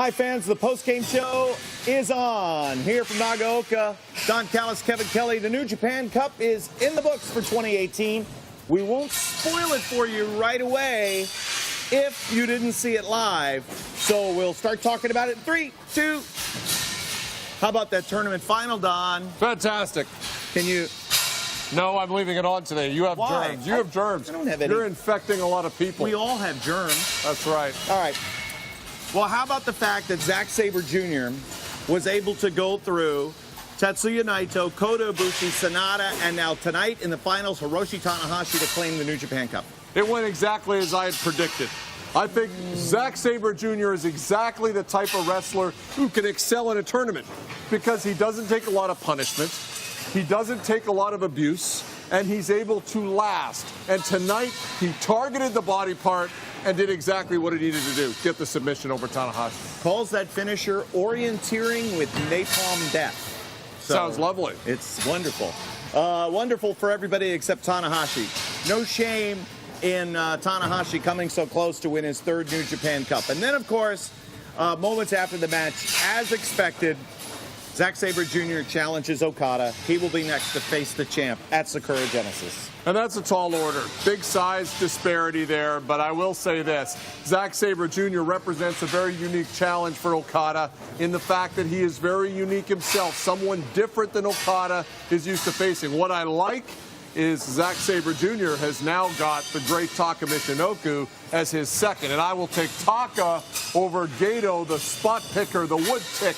Hi, fans. The post-game show is on. Here from Nagaoka, Don Callis, Kevin Kelly. The New Japan Cup is in the books for 2018. We won't spoil it for you right away if you didn't see it live. So we'll start talking about it in 3, 2. How about that tournament final, Don? Fantastic. Can you... No, I'm leaving it on today. You have germs. You have germs. I don't have any. You're infecting a lot of people. We all have germs. That's right. All right. Well, how about the fact that Zack Sabre Jr. was able to go through Tetsuya Naito, Kota Ibushi, Sanada, and now tonight in the finals, Hiroshi Tanahashi to claim the New Japan Cup? It went exactly as I had predicted. I think Zack Sabre Jr. is exactly the type of wrestler who can excel in a tournament because he doesn't take a lot of punishment, he doesn't take a lot of abuse, and he's able to last. And tonight, he targeted the body part and did exactly what he needed to do, get the submission over Tanahashi. Calls that finisher orienteering with napalm death. So sounds lovely. It's wonderful. Wonderful for everybody except Tanahashi. No shame in Tanahashi coming so close to win his third New Japan Cup. And then, of course, moments after the match, as expected, Zack Sabre Jr. challenges Okada. He will be next to face the champ at Sakura Genesis. And that's a tall order. Big size disparity there, but I will say this. Zack Sabre Jr. represents a very unique challenge for Okada in the fact that he is very unique himself. Someone different than Okada is used to facing. What I like is Zack Sabre Jr. has now got the great Taka Michinoku as his second. And I will take Taka over Gato, the spot picker, the wood tick,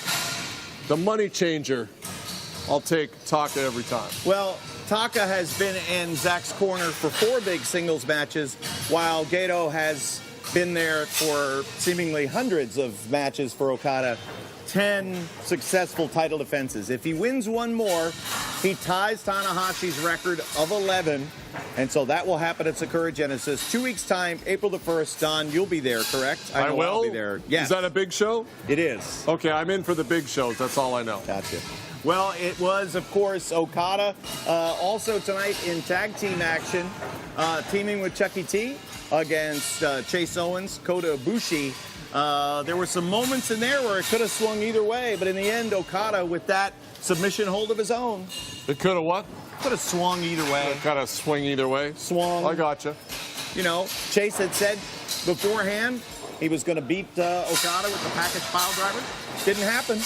the money changer. I'll take Taka every time. Well, Taka has been in Zack's corner for 4 big singles matches, while Gato has been there for seemingly hundreds of matches for Okada. 10 successful title defenses. If he wins one more, he ties Tanahashi's record of 11. And so that will happen at Sakura Genesis. 2 weeks' time, April the 1st. Don, you'll be there, correct? I will. I'll be there. Yes. Is that a big show? It is. Okay, I'm in for the big shows. That's all I know. Gotcha. Well, it was, of course, Okada. Also tonight in tag team action, teaming with Chucky T against Chase Owens, Kota Ibushi. There were some moments in there where it could have swung either way, but in the end, Okada, with that submission hold of his own. It could have what? Could have swung either way. It kind of swing either way. Swung. I gotcha. You know, Chase had said beforehand he was going to beat Okada with the package pile driver. Didn't happen.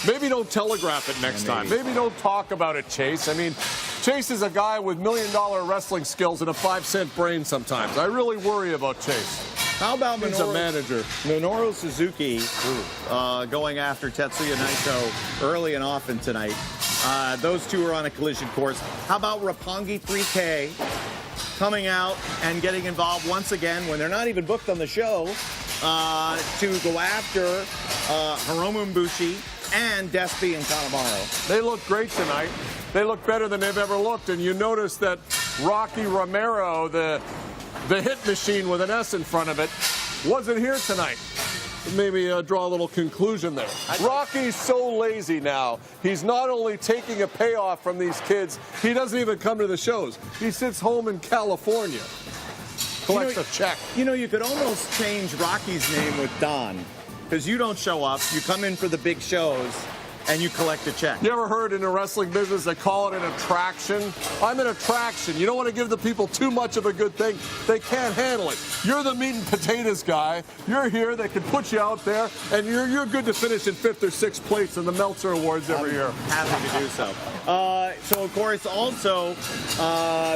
Maybe don't telegraph it next time. Maybe don't talk about it, Chase. I mean, Chase is a guy with $1 million wrestling skills and a 5-cent brain sometimes. I really worry about Chase. How about He's a manager. Minoru Suzuki going after Tetsuya Naito early and often tonight. Those two are on a collision course. How about Roppongi 3K coming out and getting involved once again when they're not even booked on the show to go after Hiromu Ibushi and Despy and Kanemaru. They look great tonight. They look better than they've ever looked. And you notice that Rocky Romero, the hit machine with an S in front of it, wasn't here tonight. Maybe draw a little conclusion there. Rocky's so lazy now. He's not only taking a payoff from these kids, he doesn't even come to the shows. He sits home in California, collects a check. You know, you could almost change Rocky's name with Don, because you don't show up, you come in for the big shows, and you collect a check. You ever heard in the wrestling business they call it an attraction? I'm an attraction. You don't want to give the people too much of a good thing. They can't handle it. You're the meat and potatoes guy. You're here. They can put you out there, and you're good to finish in 5th or 6th place in the Meltzer Awards every year. Happy to do so. So, of course, also,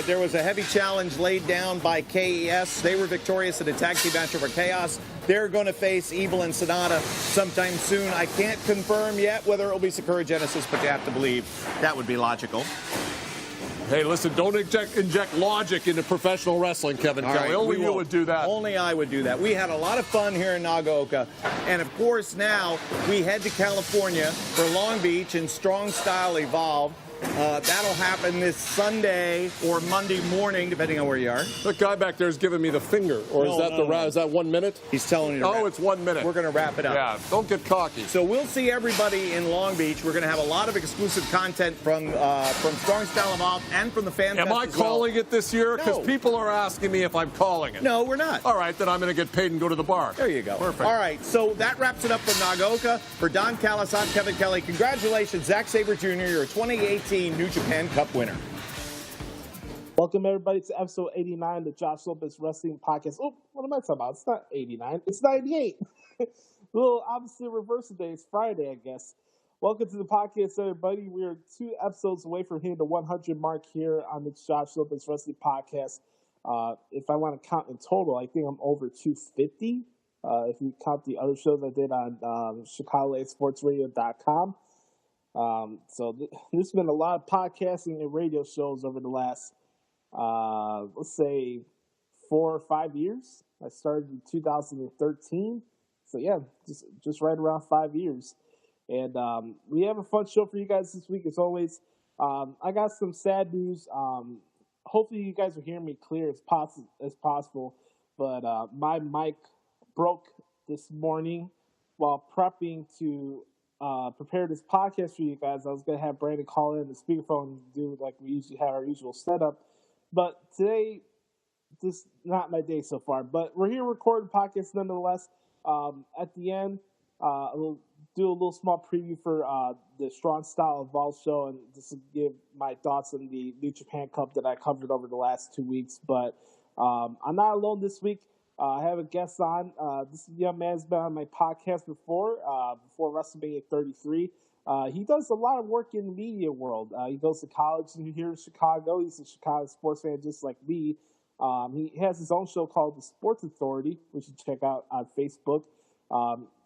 there was a heavy challenge laid down by KES. They were victorious in a tag team match over Chaos. They're going to face Evil and Sonata sometime soon. I can't confirm yet whether it will be Sakura Genesis, but you have to believe that would be logical. Hey, listen, don't inject logic into professional wrestling, Kevin Kelly. Right, only you would do that. Only I would do that. We had a lot of fun here in Nagaoka. And, of course, now we head to California for Long Beach and Strong Style Evolve. That'll happen this Sunday or Monday morning, depending on where you are. That guy back there is giving me the finger. Or is that 1 minute? He's telling you to it's 1 minute. We're going to wrap it up. Yeah, don't get cocky. So we'll see everybody in Long Beach. We're going to have a lot of exclusive content from Strong Style Evolve and from the Fan Fest. Am I calling it this year? Because No. people are asking me if I'm calling it. No, we're not. All right, then I'm going to get paid and go to the bar. There you go. Perfect. All right, so that wraps it up for Nagaoka. For Don Callis, I'm Kevin Kelly. Congratulations, Zack Sabre Jr., your 2018 New Japan Cup winner. Welcome, everybody, to episode 89 of the Josh Lopez Wrestling Podcast. Oh, what am I talking about? It's not 89. It's 98. Well, obviously, reverse today. It's Friday, I guess. Welcome to the podcast, everybody. We are 2 episodes away from hitting the 100 mark here on the Josh Lopez Wrestling Podcast. If I want to count in total, I think I'm over 250. If you count the other shows I did on ChicagoSportsRadio.com. So there's been a lot of podcasting and radio shows over the last, let's say, 4 or 5 years. I started in 2013. So, yeah, just right around 5 years. And we have a fun show for you guys this week, as always. I got some sad news. Hopefully you guys are hearing me clear as possible. But my mic broke this morning while prepping to prepare this podcast for you guys. I was going to have Brandon call in the speakerphone and do like we usually have our usual setup. But today, this is not my day so far. But we're here recording podcasts nonetheless. At the end, we'll do a little small preview for the Strong Style Evolve show and just to give my thoughts on the New Japan Cup that I covered over the last 2 weeks. But I'm not alone this week. I have a guest on. This young man's been on my podcast before WrestleMania 33. He does a lot of work in the media world. He goes to college here in Chicago. He's a Chicago sports fan just like me. He has his own show called The Sports Authority, which you check out on Facebook.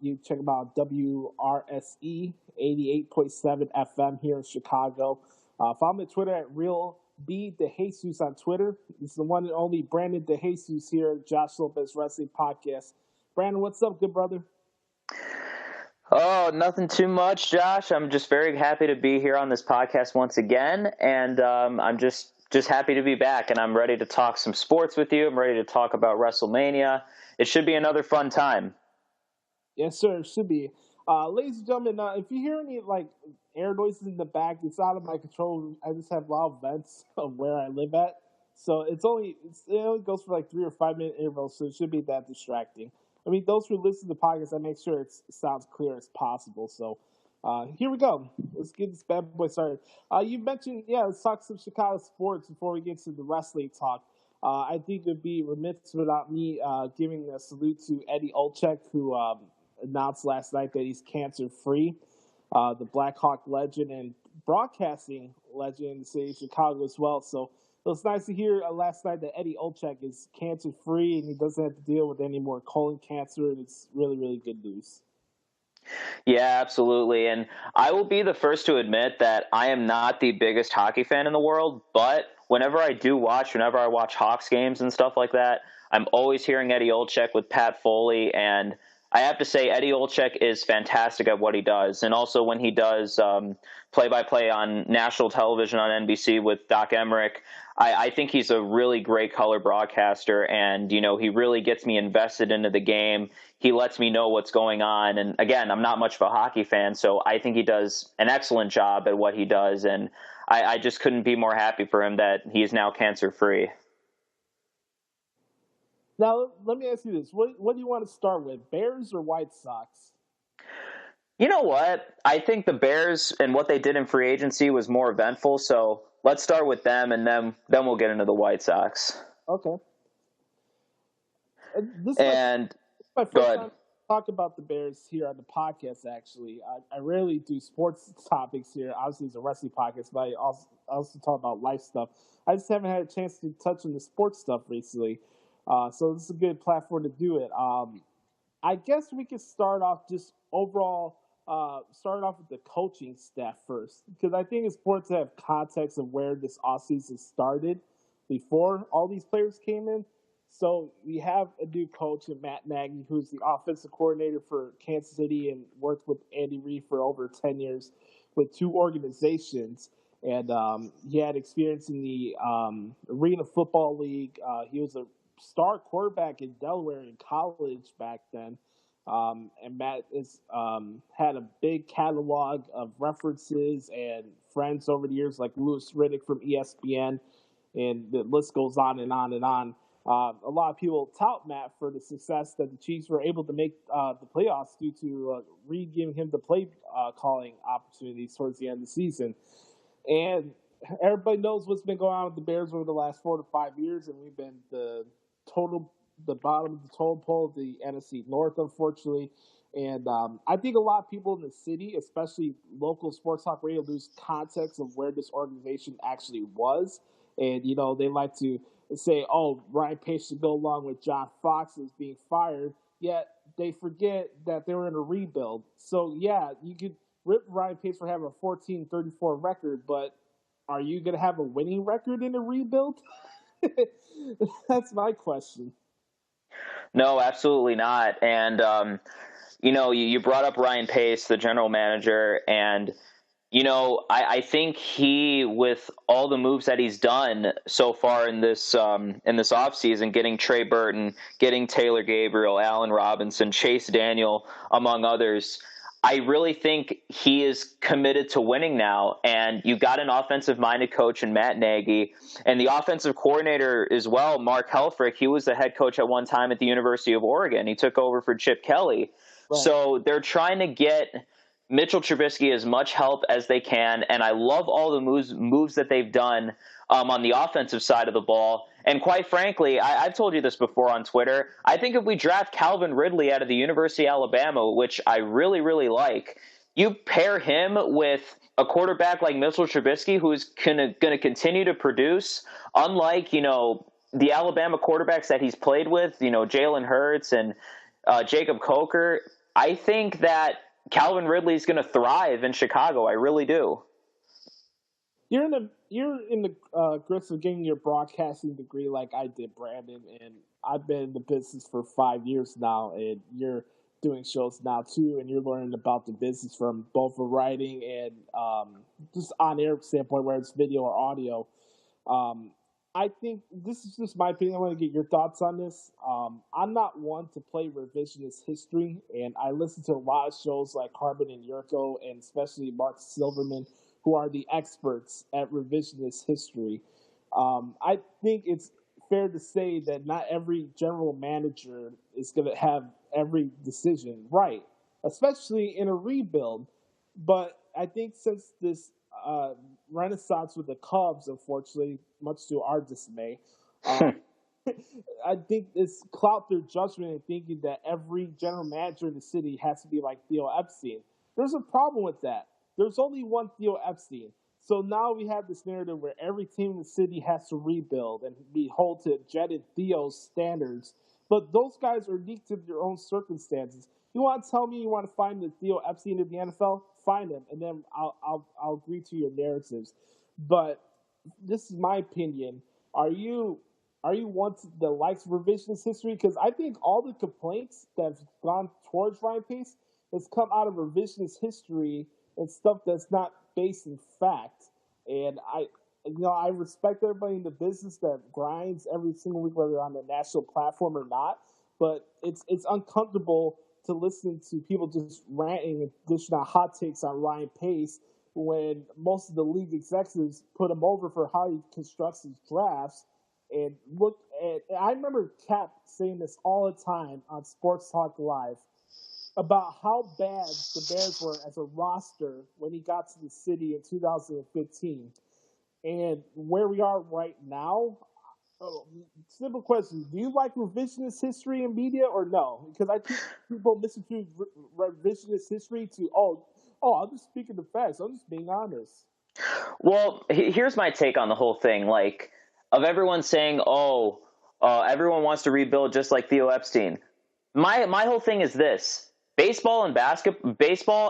You check him out WRSE 88.7 FM here in Chicago. Follow me on Twitter at Real B DeJesus on Twitter. This is the one and only Brandon DeJesus here at Josh Lopez Wrestling Podcast. Brandon, what's up, good brother? Oh, nothing too much, Josh. I'm just very happy to be here on this podcast once again, and I'm just happy to be back, and I'm ready to talk some sports with you. I'm ready to talk about WrestleMania. It should be another fun time. Yes, sir, it should be. Ladies and gentlemen, if you hear any air noises in the back, it's out of my control. I just have loud vents of where I live at, so it only goes for 3 or 5 minute intervals, so it should be that distracting. I mean, those who listen to the podcast, I make sure it sounds clear as possible. So here we go. Let's get this bad boy started. You mentioned, let's talk some Chicago sports before we get to the wrestling talk. I think it would be remiss without me giving a salute to Eddie Olczyk, who announced last night that he's cancer-free. The Blackhawk legend and broadcasting legend in the city of Chicago as well. So it was nice to hear last night that Eddie Olczyk is cancer-free and he doesn't have to deal with any more colon cancer, and it's really, really good news. Yeah, absolutely. And I will be the first to admit that I am not the biggest hockey fan in the world, but whenever I watch Hawks games and stuff like that, I'm always hearing Eddie Olczyk with Pat Foley, and I have to say Eddie Olczyk is fantastic at what he does. And also when he does play-by-play on national television on NBC with Doc Emmerich, I think he's a really great color broadcaster, and, he really gets me invested into the game. He lets me know what's going on. And again, I'm not much of a hockey fan, so I think he does an excellent job at what he does. And I just couldn't be more happy for him that he is now cancer-free. Now, let me ask you this. What do you want to start with, Bears or White Sox? You know what? I think the Bears and what they did in free agency was more eventful, so let's start with them, and then we'll get into the White Sox. Okay. This is my first time to talk about the Bears here on the podcast, actually. I rarely do sports topics here. Obviously, it's a wrestling podcast, but I also talk about life stuff. I just haven't had a chance to touch on the sports stuff recently. So this is a good platform to do it. I guess we could start off just overall, start off with the coaching staff first, because I think it's important to have context of where this offseason started before all these players came in. So we have a new coach in Matt Nagy, who's the offensive coordinator for Kansas City and worked with Andy Reid for over 10 years with 2 organizations. And he had experience in the Arena Football League. He was a star quarterback in Delaware in college back then. And Matt is had a big catalog of references and friends over the years, like Louis Riddick from ESPN, and the list goes on and on and on. A lot of people tout Matt for the success that the Chiefs were able to make the playoffs due to Reed giving him the play calling opportunities towards the end of the season. And everybody knows what's been going on with the Bears over the last 4 to 5 years, and we've been the bottom of the totem pole of the NFC North, unfortunately. And I think a lot of people in the city, especially local sports talk radio, lose context of where this organization actually was. And, you know, they like to say, oh, Ryan Pace should go along with John Fox as being fired, yet they forget that they were in a rebuild. So, yeah, you could rip Ryan Pace for having a 14-34 record, but are you going to have a winning record in a rebuild? That's my question. No, absolutely not. And, you know, you brought up Ryan Pace, the general manager, and, you know, I think he, with all the moves that he's done so far in this offseason, getting Trey Burton, getting Taylor Gabriel, Allen Robinson, Chase Daniel, among others, I really think he is committed to winning now. And you got an offensive-minded coach in Matt Nagy, and the offensive coordinator as well, Mark Helfrich. He was the head coach at one time at the University of Oregon. He took over for Chip Kelly. Right. So they're trying to get Mitchell Trubisky as much help as they can, and I love all the moves that they've done on the offensive side of the ball. And quite frankly, I've told you this before on Twitter, I think if we draft Calvin Ridley out of the University of Alabama, which I really, really like, you pair him with a quarterback like Mitchell Trubisky, who's going to continue to produce, unlike, you know, the Alabama quarterbacks that he's played with, you know, Jalen Hurts and Jacob Coker. I think that Calvin Ridley is going to thrive in Chicago. I really do. You're in the grist of getting your broadcasting degree like I did, Brandon, and I've been in the business for 5 years now, and you're doing shows now too, and you're learning about the business from both a writing and just on-air standpoint, whether it's video or audio. I think this is just my opinion. I want to get your thoughts on this. I'm not one to play revisionist history, and I listen to a lot of shows like Harbin and Yurko, and especially Mark Silverman, who are the experts at revisionist history. I think it's fair to say that not every general manager is going to have every decision right, especially in a rebuild. But I think since this renaissance with the Cubs, unfortunately, much to our dismay, I think it's clout their judgment in thinking that every general manager in the city has to be like Theo Epstein. There's a problem with that. There's only one Theo Epstein. So now we have this narrative where every team in the city has to rebuild and be held to Jed and Theo's standards. But those guys are unique to their own circumstances. You want to tell me you want to find the Theo Epstein in the NFL? Find him, and then I'll agree to your narratives. But this is my opinion. Are you one that likes revisionist history? Because I think all the complaints that have gone towards Ryan Pace has come out of revisionist history and stuff that's not based in fact. And I respect everybody in the business that grinds every single week, whether on a national platform or not. But it's uncomfortable to listen to people just ranting and dishing out hot takes on Ryan Pace when most of the league executives put him over for how he constructs his drafts. And I remember Cap saying this all the time on Sports Talk Live about how bad the Bears were as a roster when he got to the city in 2015. And where we are right now, simple question. Do you like revisionist history in media or no? Because I think people misconstrue revisionist history to, I'm just speaking the facts. I'm just being honest. Well, here's my take on the whole thing. Like, of everyone saying, everyone wants to rebuild just like Theo Epstein. My whole thing is this. Baseball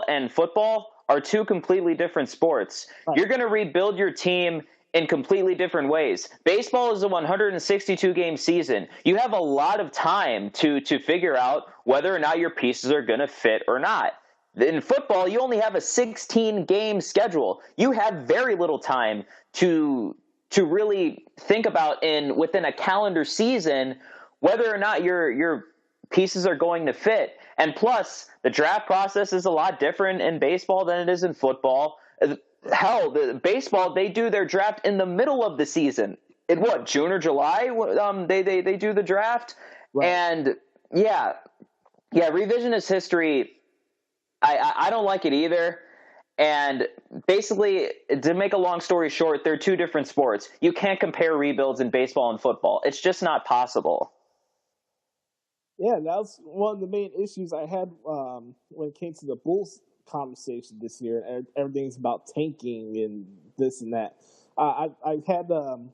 and football are two completely different sports. Right. You're going to rebuild your team in completely different ways. Baseball is a 162-game season. You have a lot of time to figure out whether or not your pieces are going to fit or not. In football, you only have a 16-game schedule. You have very little time to really think about within a calendar season whether or not your pieces are going to fit. And plus, the draft process is a lot different in baseball than it is in football. Hell, the baseball, they do their draft in the middle of the season. In what, June or July? They do the draft. Right. And yeah, revisionist history, I don't like it either. And basically, to make a long story short, they're two different sports. You can't compare rebuilds in baseball and football. It's just not possible. Yeah, that was one of the main issues I had when it came to the Bulls conversation this year. Everything's about tanking and this and that. I had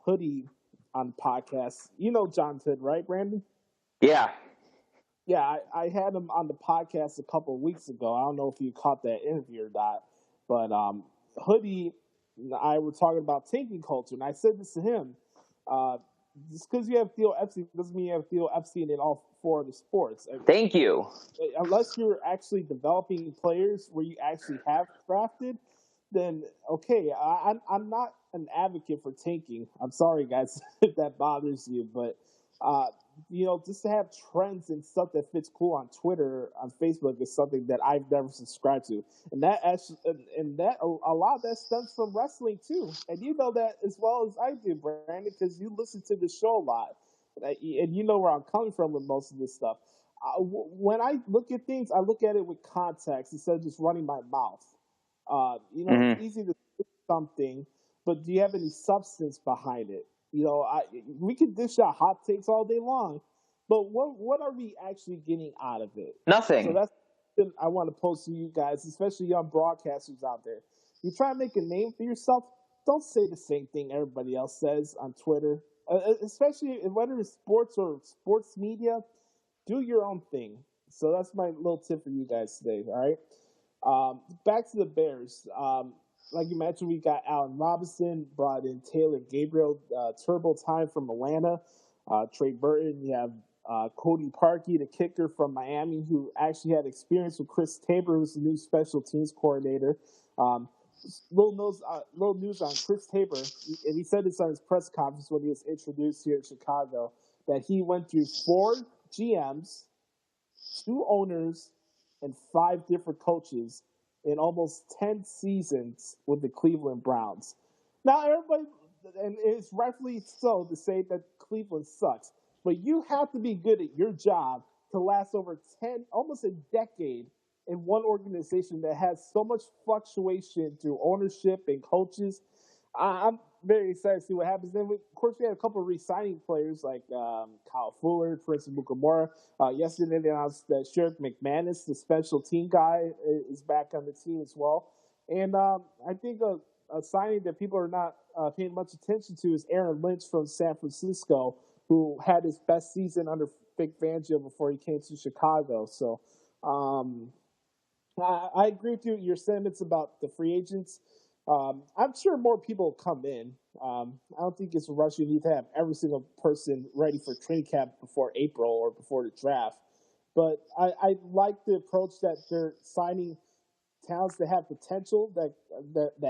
Hoodie on the podcast. You know John Hood, right, Brandon? Yeah. Yeah, I had him on the podcast a couple of weeks ago. I don't know if you caught that interview or not, but Hoodie and I were talking about tanking culture, and I said this to him. Just because you have Theo Epstein doesn't mean you have Theo Epstein in all four of the sports. Thank you. Unless you're actually developing players where you actually have drafted, then okay, I'm not an advocate for tanking. I'm sorry, guys, if that bothers you, but just to have trends and stuff that fits cool on Twitter, on Facebook is something that I've never subscribed to, and that actually, a lot of that stems from wrestling too, and you know that as well as I do, Brandon, because you listen to the show a lot, and you know where I'm coming from with most of this stuff. When I look at things, I look at it with context instead of just running my mouth. It's easy to say something, but do you have any substance behind it? We can dish out hot takes all day long, but what are we actually getting out of it? Nothing. So that's what I want to pose to you guys, especially young broadcasters out there. You try to make a name for yourself, don't say the same thing everybody else says on Twitter, especially whether it's sports or sports media. Do your own thing. So that's my little tip for you guys today, all right? Back to the Bears. Like you mentioned, we got Allen Robinson, brought in Taylor Gabriel, Turbo Time from Atlanta, Trey Burton. You have Cody Parkey, the kicker from Miami, who actually had experience with Chris Tabor, who's the new special teams coordinator. Little news on Chris Tabor, and he said this on his press conference when he was introduced here in Chicago, that he went through 4 GMs, 2 owners, and 5 different coaches in almost 10 seasons with the Cleveland Browns. Now, everybody, and it's rightfully so to say that Cleveland sucks, but you have to be good at your job to last over 10, almost a decade in one organization that has so much fluctuation through ownership and coaches. I'm very excited to see what happens. Then, of course, we had a couple of re-signing players like Kyle Fuller, Prince Mukamura. Yesterday, they announced that Sheriff McManus, the special team guy, is back on the team as well. And I think a signing that people are not paying much attention to is Aaron Lynch from San Francisco, who had his best season under Vic Fangio before he came to Chicago. So I agree with you. Your sentiments about the free agents. I'm sure more people will come in. I don't think it's a rush. You need to have every single person ready for training camp before April or before the draft. But I like the approach that they're signing talents that have potential that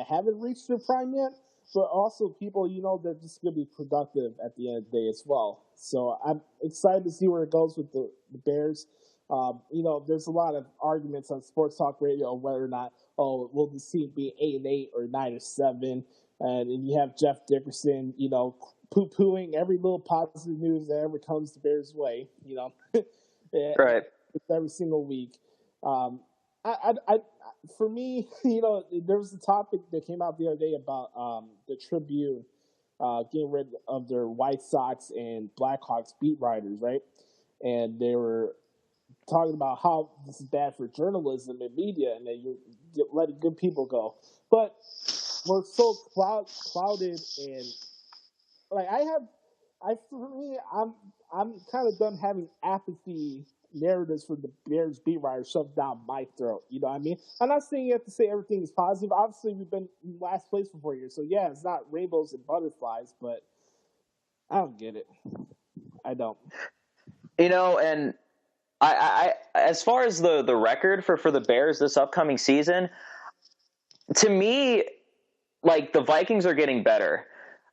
haven't reached their prime yet, but also people, that just going to be productive at the end of the day as well. So I'm excited to see where it goes with the Bears. There's a lot of arguments on sports talk radio whether or not, will the team be 8-8 or 9-7? And you have Jeff Dickerson, poo-pooing every little positive news that ever comes the Bears' way, Right. Every single week. For me, there was a topic that came out the other day about the Tribune getting rid of their White Sox and Blackhawks beat writers, right? And they were talking about how this is bad for journalism and media, and that you're letting good people go. But we're so clouded, and like for me, I'm kind of done having apathy narratives for the Bears beat writers shoved down my throat. You know what I mean? I'm not saying you have to say everything is positive. Obviously, we've been in last place for 4 years, so yeah, it's not rainbows and butterflies, but I don't get it. I don't. And As far as the record for the Bears this upcoming season, to me, like, the Vikings are getting better.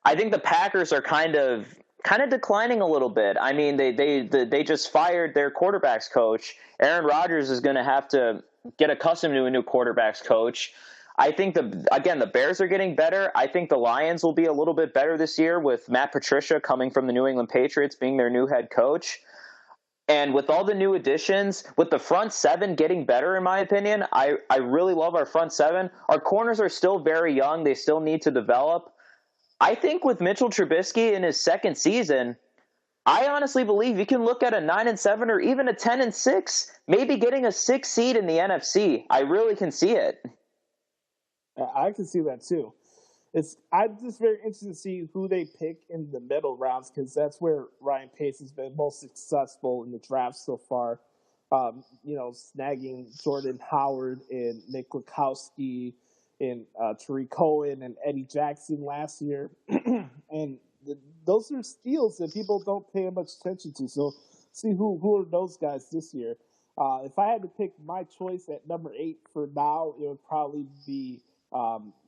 I think the Packers are kind of declining a little bit. I mean, they just fired their quarterbacks coach. Aaron Rodgers is going to have to get accustomed to a new quarterbacks coach. I think the Bears are getting better. I think the Lions will be a little bit better this year with Matt Patricia coming from the New England Patriots being their new head coach. And with all the new additions, with the front seven getting better, in my opinion, I really love our front seven. Our corners are still very young. They still need to develop. I think with Mitchell Trubisky in his second season, I honestly believe you can look at a 9-7 or even a 10-6, maybe getting a 6 seed in the NFC. I really can see it. I can see that too. I'm just very interested to see who they pick in the middle rounds, because that's where Ryan Pace has been most successful in the draft so far. Snagging Jordan Howard and Nick Kwiatkowski and Tariq Cohen and Eddie Jackson last year. And those are steals that people don't pay much attention to. So see who are those guys this year. If I had to pick my choice at number 8 for now, it would probably be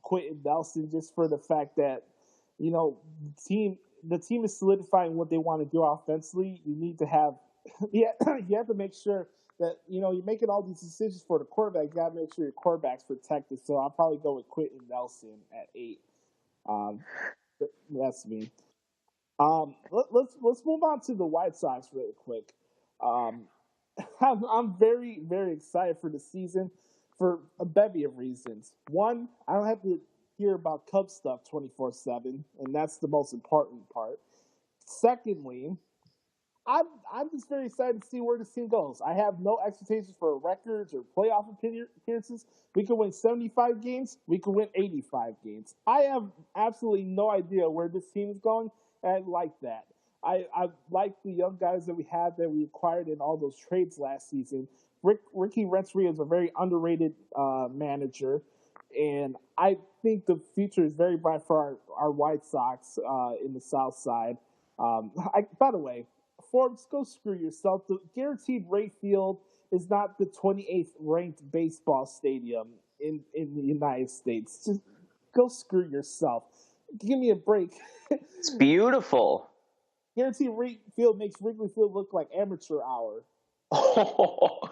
Quentin Nelson, just for the fact that, the team is solidifying what they want to do offensively. You need to have, you have to make sure that, you're making all these decisions for the quarterback. You got to make sure your quarterback's protected. So I'll probably go with Quentin Nelson at 8. That's me. Let's move on to the White Sox really quick. I'm very, very excited for the season for a bevy of reasons. One, I don't have to hear about Cubs stuff 24/7, and that's the most important part. Secondly, I'm just very excited to see where this team goes. I have no expectations for records or playoff appearances. We could win 75 games. We could win 85 games. I have absolutely no idea where this team is going, and I like that. I like the young guys that we have that we acquired in all those trades last season. Ricky Renteria is a very underrated manager, and I think the future is very bright for our White Sox in the South Side. By the way, Forbes, go screw yourself. The guaranteed rate field is not the 28th ranked baseball stadium in the United States. Just go screw yourself. Give me a break. It's beautiful. Guaranteed rate field makes Wrigley Field look like amateur hour. Oh,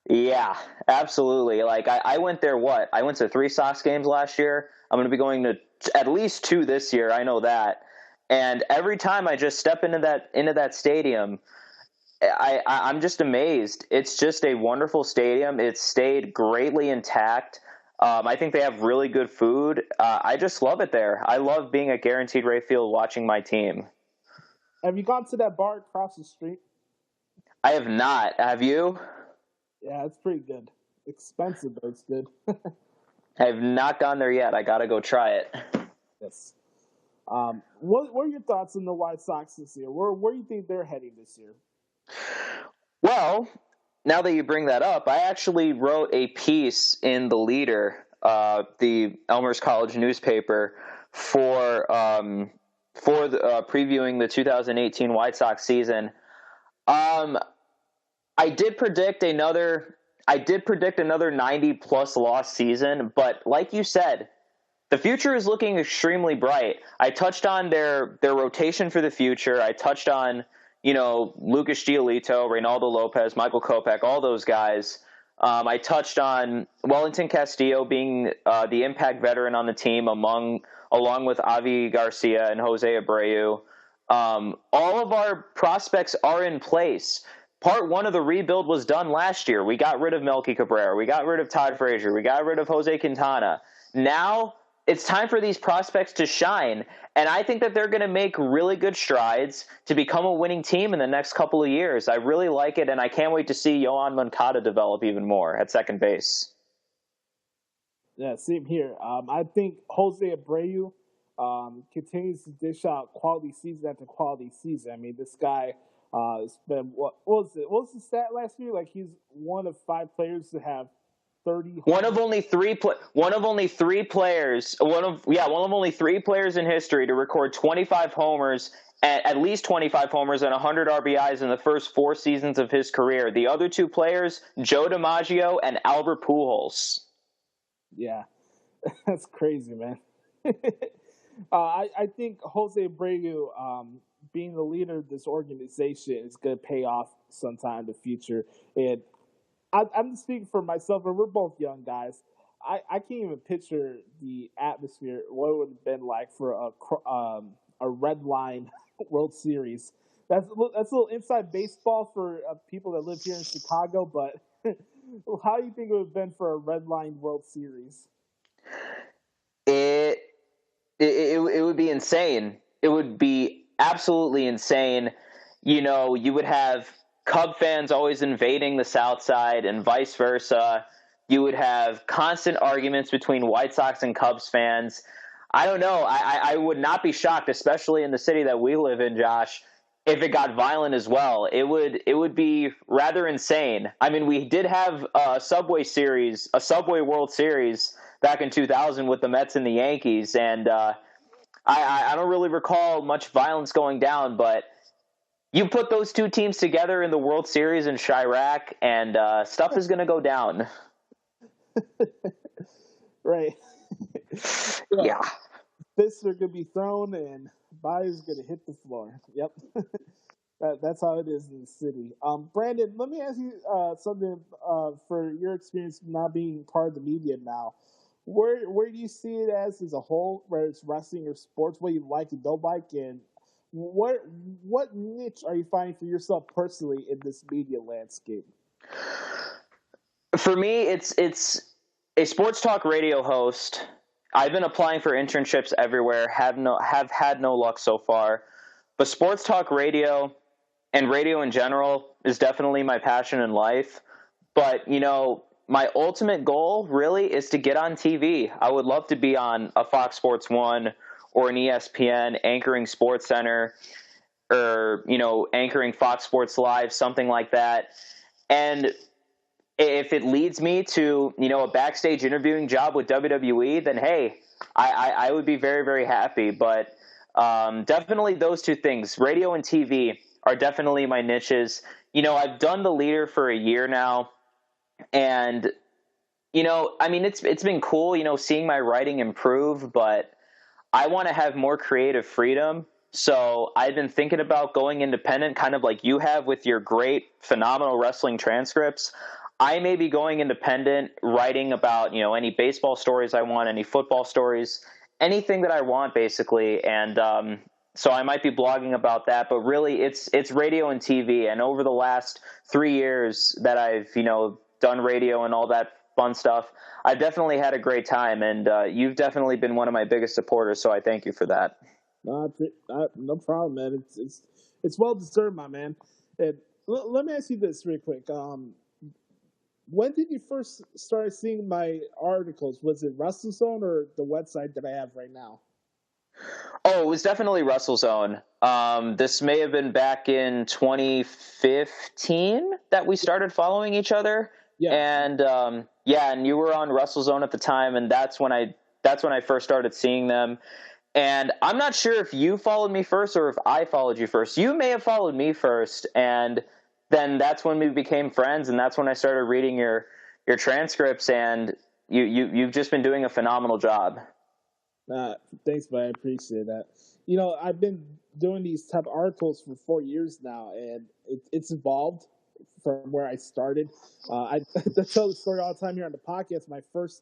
yeah, absolutely. Like, I went there, I went to 3 Sox games last year. I'm going to be going to at least 2 this year. I know that. And every time I just step into that stadium, I'm just amazed. It's just a wonderful stadium. It's stayed greatly intact. I think they have really good food. I just love it there. I love being at Guaranteed Rate Field watching my team. Have you gone to that bar across the street? I have not. Have you? Yeah, it's pretty good. Expensive, but it's good. I have not gone there yet. I got to go try it. Yes. What are your thoughts on the White Sox this year? Where do you think they're heading this year? Well, now that you bring that up, I actually wrote a piece in the Leader, the Elmhurst College newspaper, for previewing the 2018 White Sox season. I did predict another 90-plus loss season, but like you said, the future is looking extremely bright. I touched on their rotation for the future. I touched on, Lucas Giolito, Reynaldo Lopez, Michael Kopech, all those guys. I touched on Wellington Castillo being the impact veteran on the team along with Avi Garcia and Jose Abreu. All of our prospects are in place. Part 1 of the rebuild was done last year. We got rid of Melky Cabrera. We got rid of Todd Frazier. We got rid of Jose Quintana. Now it's time for these prospects to shine, and I think that they're going to make really good strides to become a winning team in the next couple of years. I really like it, and I can't wait to see Yohan Moncada develop even more at second base. Yeah, same here. I think Jose Abreu continues to dish out quality season after quality season. I mean, this guy has been what was the stat last year? Like, he's one of 5 players to have 30. One of only three players in history to record 25 homers at least 25 homers and 100 RBIs in the first 4 seasons of his career. The other 2 players, Joe DiMaggio and Albert Pujols. Yeah, that's crazy, man. I think Jose Abreu, being the leader of this organization, is going to pay off sometime in the future. And I'm speaking for myself, and we're both young guys. I can't even picture the atmosphere, what it would have been like for a red line World Series. That's a little inside baseball for people that live here in Chicago, but how do you think it would have been for a red line World Series? It would be insane. It would be absolutely insane. You would have Cub fans always invading the South Side and vice versa. You would have constant arguments between White Sox and Cubs fans. I don't know. I would not be shocked, especially in the city that we live in, Josh, if it got violent as well. It would be rather insane. I mean, we did have a Subway World Series back in 2000 with the Mets and the Yankees, and I don't really recall much violence going down, but you put those 2 teams together in the World Series in Chirac, and stuff is going to go down. Right. Yeah. Fists are going to be thrown and bodies are going to hit the floor. Yep. That's how it is in the city. Brandon, let me ask you something for your experience not being part of the media now. Where do you see it as a whole, whether it's wrestling or sports, what you like and don't like, and what niche are you finding for yourself personally in this media landscape? For me, it's a sports talk radio host. I've been applying for internships everywhere, have had no luck so far. But sports talk radio and radio in general is definitely my passion in life. But, my ultimate goal really is to get on TV. I would love to be on a Fox Sports 1 or an ESPN anchoring Sports Center or, anchoring Fox Sports Live, something like that. And if it leads me to, a backstage interviewing job with WWE, then hey, I would be very, very happy. But definitely those 2 things, radio and TV, are definitely my niches. I've done the leader for a year now, and it's been cool, seeing my writing improve, but I want to have more creative freedom. So I've been thinking about going independent, kind of like you have with your great, phenomenal wrestling transcripts. I may be going independent, writing about, any baseball stories I want, any football stories, anything that I want, basically. And so I might be blogging about that, but really it's radio and TV. And over the last 3 years that I've, done radio and all that fun stuff, I've definitely had a great time. And you've definitely been one of my biggest supporters, so I thank you for that. No problem, man. It's well deserved, my man. And let me ask you this real quick. When did you first start seeing my articles? Was it WrestleZone or the website that I have right now? Oh, it was definitely WrestleZone. This may have been back in 2015 that we started following each other. Yeah. And and you were on WrestleZone at the time, and that's when I first started seeing them. And I'm not sure if you followed me first or if I followed you first. You may have followed me first, and then that's when we became friends, and that's when I started reading your transcripts, and you've just been doing a phenomenal job. Thanks, man. I appreciate that. I've been doing these type of articles for 4 years now, and it's evolved from where I started. I tell the story all the time here on the podcast. My first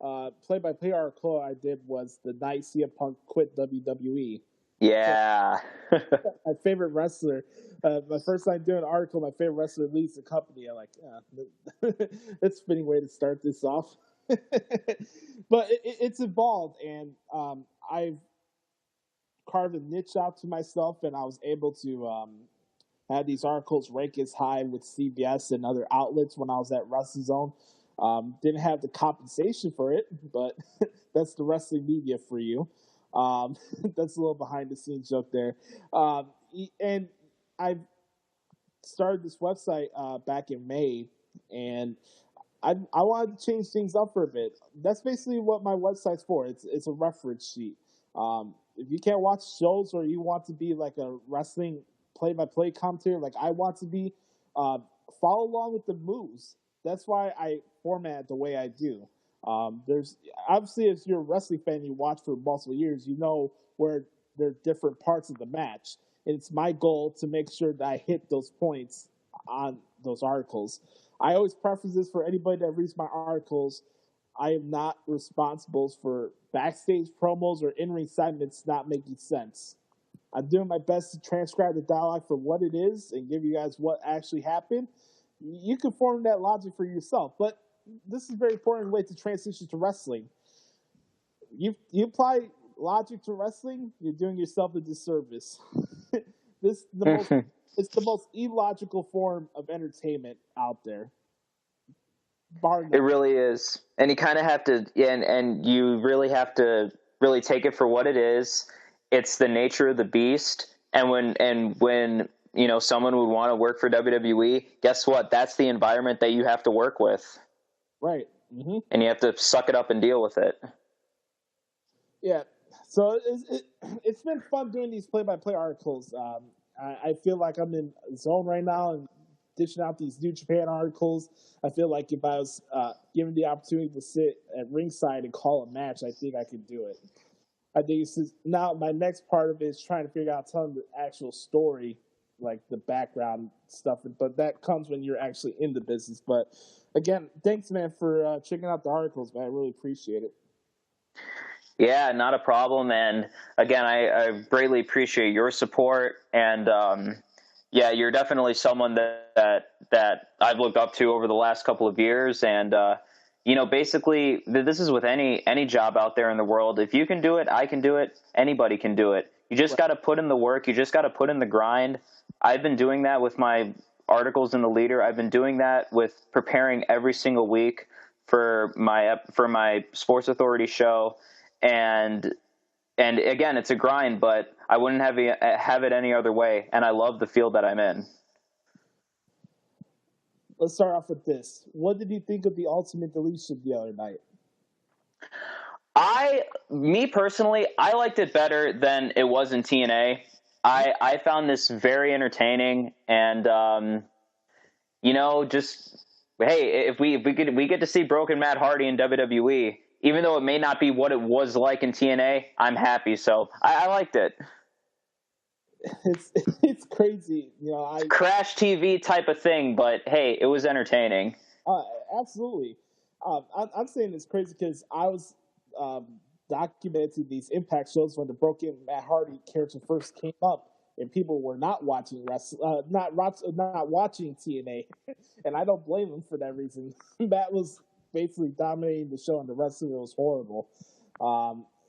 play-by-play article I did was the night CM Punk quit WWE. Yeah. So, my favorite wrestler. My first time doing an article, my favorite wrestler leaves the company. I'm like, it's a fitting way to start this off. But it's evolved, and I've carved a niche out to myself, and I was able to have these articles rank as high with CBS and other outlets when I was at WrestleZone. Didn't have the compensation for it, but that's the wrestling media for you. That's a little behind-the-scenes joke there. And I started this website back in May, and I wanted to change things up for a bit. That's basically what my website's for. It's a reference sheet. If you can't watch shows or you want to be like a wrestling play-by-play commentator like I want to be, follow along with the moves. That's why I format the way I do. There's obviously, if you're a wrestling fan, you watch for multiple years, you know where there are different parts of the match. And it's my goal to make sure that I hit those points on those articles. I always preface this for anybody that reads my articles. I am not responsible for backstage promos or in-ring segments not making sense. I'm doing my best to transcribe the dialogue for what it is and give you guys what actually happened. You can form that logic for yourself, but this is a very important way to transition to wrestling. You apply logic to wrestling, you're doing yourself a disservice. It's the most illogical form of entertainment out there. It really is, and you kind of have to, and you really have to really take it for what it is. It's the nature of the beast, and when someone would want to work for WWE, guess what? That's the environment that you have to work with, right? Mm-hmm. And you have to suck it up and deal with it. Yeah, so it's been fun doing these play-by-play articles. I feel like I'm in zone right now and dishing out these New Japan articles. I feel like if I was given the opportunity to sit at ringside and call a match, I think I could do it. I think now my next part of it is trying to figure out telling the actual story, like the background stuff. But that comes when you're actually in the business. But again, thanks, man, for checking out the articles, man. I really appreciate it. Yeah, not a problem. And again, I greatly appreciate your support. And yeah, you're definitely someone that I've looked up to over the last couple of years. And basically, this is with any job out there in the world. If you can do it, I can do it. Anybody can do it. You just got to put in the work. You just got to put in the grind. I've been doing that with my articles in the Leader. I've been doing that with preparing every single week for my Sports Authority show. And again, it's a grind, but I wouldn't have it any other way. And I love the field that I'm in. Let's start off with this. What did you think of the Ultimate Deletion the other night? Me personally, I liked it better than it was in TNA. I found this very entertaining, and just hey, if we get to see Broken Matt Hardy in WWE, even though it may not be what it was like in TNA, I'm happy. So I liked it. It's crazy, Crash TV type of thing, but hey, it was entertaining. Absolutely. I'm saying it's crazy because I was documenting these Impact shows when the Broken Matt Hardy character first came up, and people were not watching not watching TNA, and I don't blame them for that reason. Matt was basically dominating the show, and the rest of it was horrible.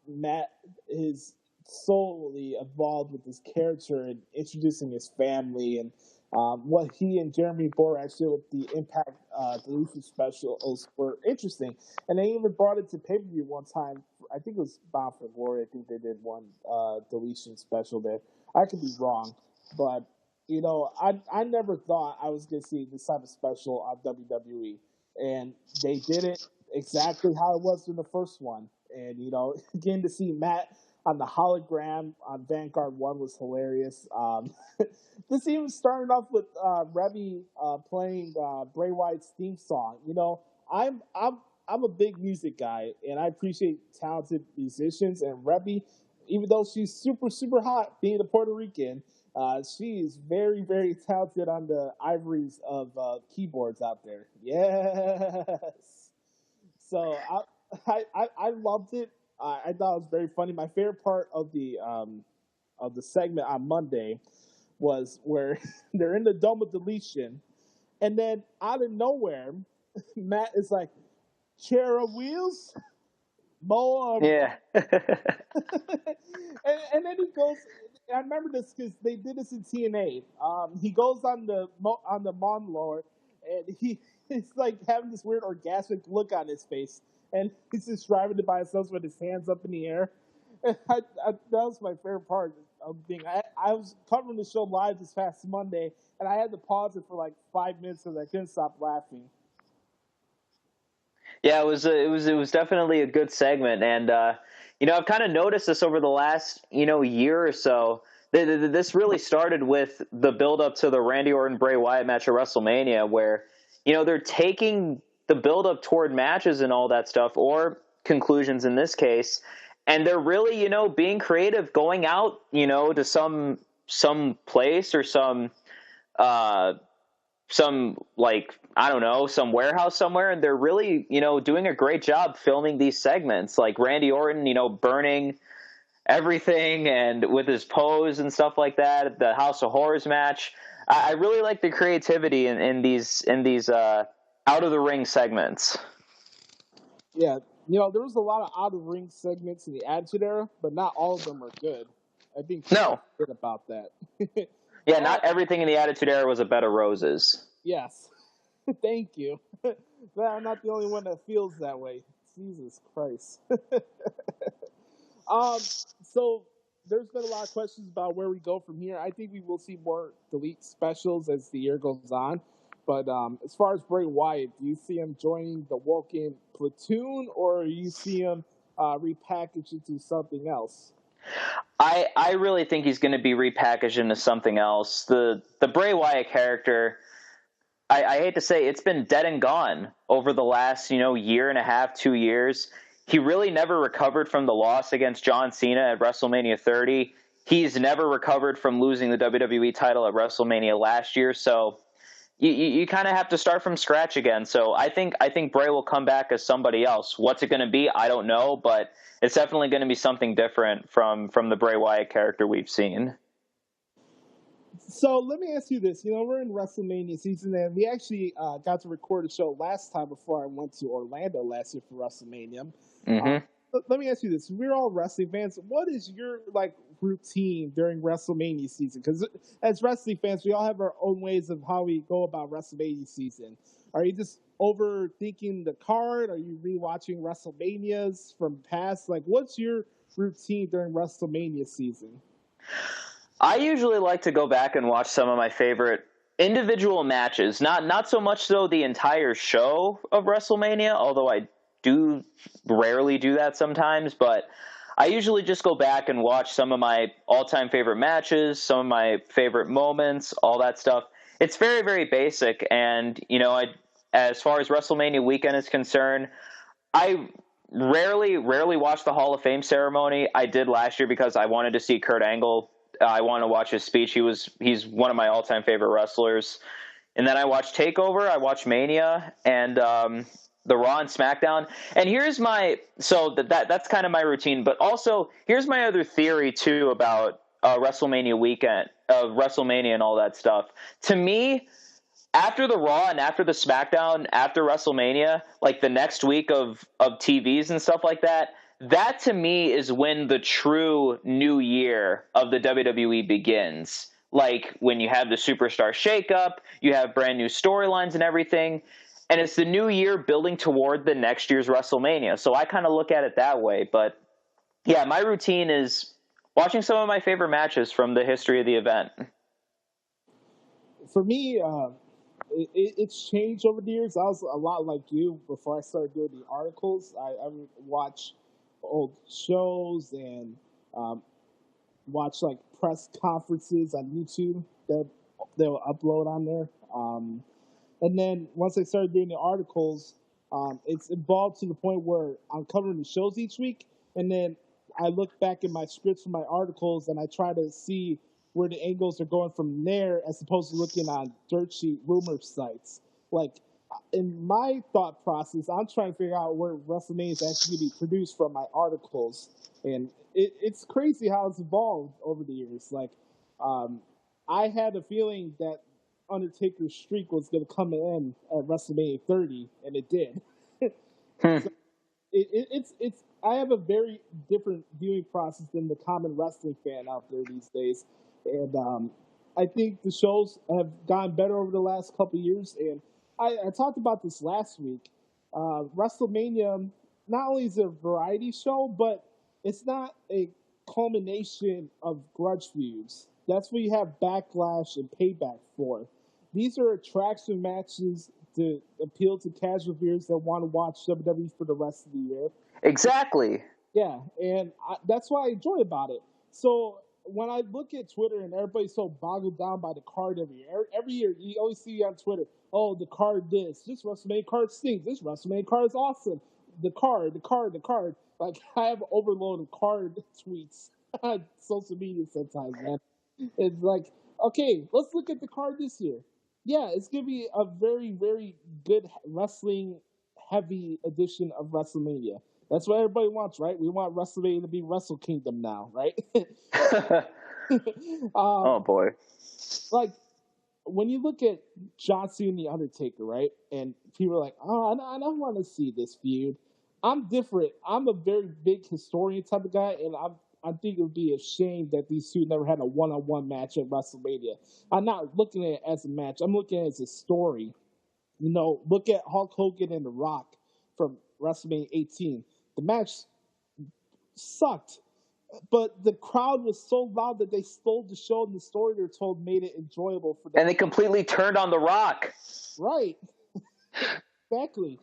Matt is solely involved with this character and introducing his family and what he and Jeremy Borash did with the Impact Deletion specials were interesting. And they even brought it to pay-per-view one time. I think it was Bound for Glory. I think they did one deletion special there. I could be wrong. But, I never thought I was going to see this type of special on WWE. And they did it exactly how it was in the first one. And, getting to see Matt on the hologram on Vanguard 1 was hilarious. This even started off with Reby playing Bray Wyatt's theme song. I'm a big music guy, and I appreciate talented musicians. And Reby, even though she's super, super hot, being a Puerto Rican, she is very, very talented on the ivories of keyboards out there. Yes. So I loved it. I thought it was very funny. My favorite part of the segment on Monday was where they're in the Dome of Deletion, and then out of nowhere, Matt is like, "Chair of wheels, more." Yeah. and then he goes. I remember this because they did this in TNA. He goes on the monologue, and he's like having this weird orgasmic look on his face. And he's just driving it by himself with his hands up in the air. And that was my favorite part of being. I was covering the show live this past Monday, and I had to pause it for like 5 minutes because I couldn't stop laughing. Yeah, it was definitely a good segment, and I've kind of noticed this over the last, year or so. This really started with the build-up to the Randy Orton-Bray Wyatt match at WrestleMania, where, they're taking the build-up toward matches and all that stuff, or conclusions in this case, and they're really, being creative, going out, to some place or some like, I don't know, some warehouse somewhere, and they're really, doing a great job filming these segments, like Randy Orton, burning everything and with his pose and stuff like that, the House of Horrors match. I really like the creativity in these out of the ring segments. Yeah, there was a lot of out of ring segments in the Attitude Era, but not all of them are good. I think No. good about that. Yeah, not everything in the Attitude Era was a bed of roses. Yes. Thank you. I'm not the only one that feels that way. Jesus Christ. So there's been a lot of questions about where we go from here. I think we will see more Delete specials as the year goes on. But as far as Bray Wyatt, do you see him joining the Woken platoon, or you see him repackaged into something else? I really think he's going to be repackaged into something else. The Bray Wyatt character, I hate to say, it's been dead and gone over the last, year and a half, 2 years. He really never recovered from the loss against John Cena at WrestleMania 30. He's never recovered from losing the WWE title at WrestleMania last year. So you kind of have to start from scratch again. So I think Bray will come back as somebody else. What's it going to be? I don't know, but it's definitely going to be something different from the Bray Wyatt character we've seen. So let me ask you this. We're in WrestleMania season, and we actually got to record a show last time before I went to Orlando last year for WrestleMania. Mm-hmm. Let me ask you this. We're all wrestling fans. What is your routine during WrestleMania season? Because as wrestling fans, we all have our own ways of how we go about WrestleMania season. Are you just overthinking the card? Are you rewatching WrestleManias from past? What's your routine during WrestleMania season? I usually like to go back and watch some of my favorite individual matches. Not so much so the entire show of WrestleMania, although I do rarely do that sometimes, but I usually just go back and watch some of my all-time favorite matches, some of my favorite moments, all that stuff. It's very, very basic, and, as far as WrestleMania weekend is concerned, I rarely watch the Hall of Fame ceremony. I did last year because I wanted to see Kurt Angle. I want to watch his speech. He's one of my all-time favorite wrestlers. And then I watched TakeOver, I watched Mania, and the Raw and SmackDown. And here's that's kind of my routine. But also, here's my other theory, too, about WrestleMania weekend, WrestleMania and all that stuff. To me, after the Raw and after the SmackDown, after WrestleMania, the next week of TVs and stuff like that, that to me is when the true new year of the WWE begins. When you have the superstar shakeup, you have brand new storylines and everything, and it's the new year building toward the next year's WrestleMania. So I kind of look at it that way. But yeah, my routine is watching some of my favorite matches from the history of the event. For me, it's changed over the years. I was a lot like you before I started doing the articles. I would watch old shows and watch press conferences on YouTube that they'll upload on there. And then once I started doing the articles, it's evolved to the point where I'm covering the shows each week, and then I look back at my scripts for my articles and I try to see where the angles are going from there, as opposed to looking on dirt sheet rumor sites. In my thought process, I'm trying to figure out where WrestleMania is actually going to be produced from my articles, and it's crazy how it's evolved over the years. I had a feeling that Undertaker's streak was going to come in at WrestleMania 30, and it did. So it's I have a very different viewing process than the common wrestling fan out there these days, and I think the shows have gotten better over the last couple of years. And I talked about this last week. WrestleMania not only is a variety show, but it's not a culmination of grudge feuds. That's what you have Backlash and Payback for. These are attraction matches to appeal to casual viewers that want to watch WWE for the rest of the year. Exactly. Yeah, and that's what I enjoy about it. So when I look at Twitter and everybody's so boggled down by the card every year, every year you always see on Twitter, oh, the card this WrestleMania card stinks, this WrestleMania card is awesome. The card, the card, the card. Like I have overload of card tweets on social media sometimes, man. It's like, okay, let's look at the card this year. Yeah, it's gonna be a very, very good wrestling heavy edition of WrestleMania. That's what everybody wants, right? We want WrestleMania to be Wrestle Kingdom now, right? Oh boy. Like when you look at John Cena and The Undertaker, right? And people are like, oh, I don't want to see this feud. I'm different. I'm a very big historian type of guy, and I think it would be a shame that these two never had a one-on-one match at WrestleMania. I'm not looking at it as a match. I'm looking at it as a story. You know, look at Hulk Hogan and The Rock from WrestleMania 18. The match sucked, but the crowd was so loud that they stole the show, and the story they're told made it enjoyable for them. And they completely turned on The Rock. Right. Exactly.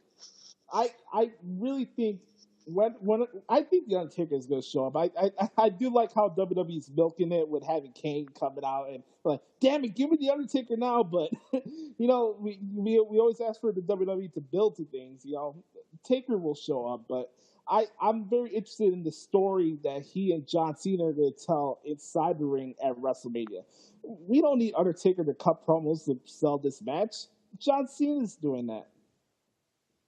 I really think when I think the Undertaker is going to show up. I do like how WWE's milking it with having Kane coming out and like, damn it, give me the Undertaker now. But you know, we always ask for the WWE to build to things. You know, Taker will show up, but I'm very interested in the story that he and John Cena are going to tell inside the ring at WrestleMania. We don't need Undertaker to cut promos to sell this match. John Cena's doing that.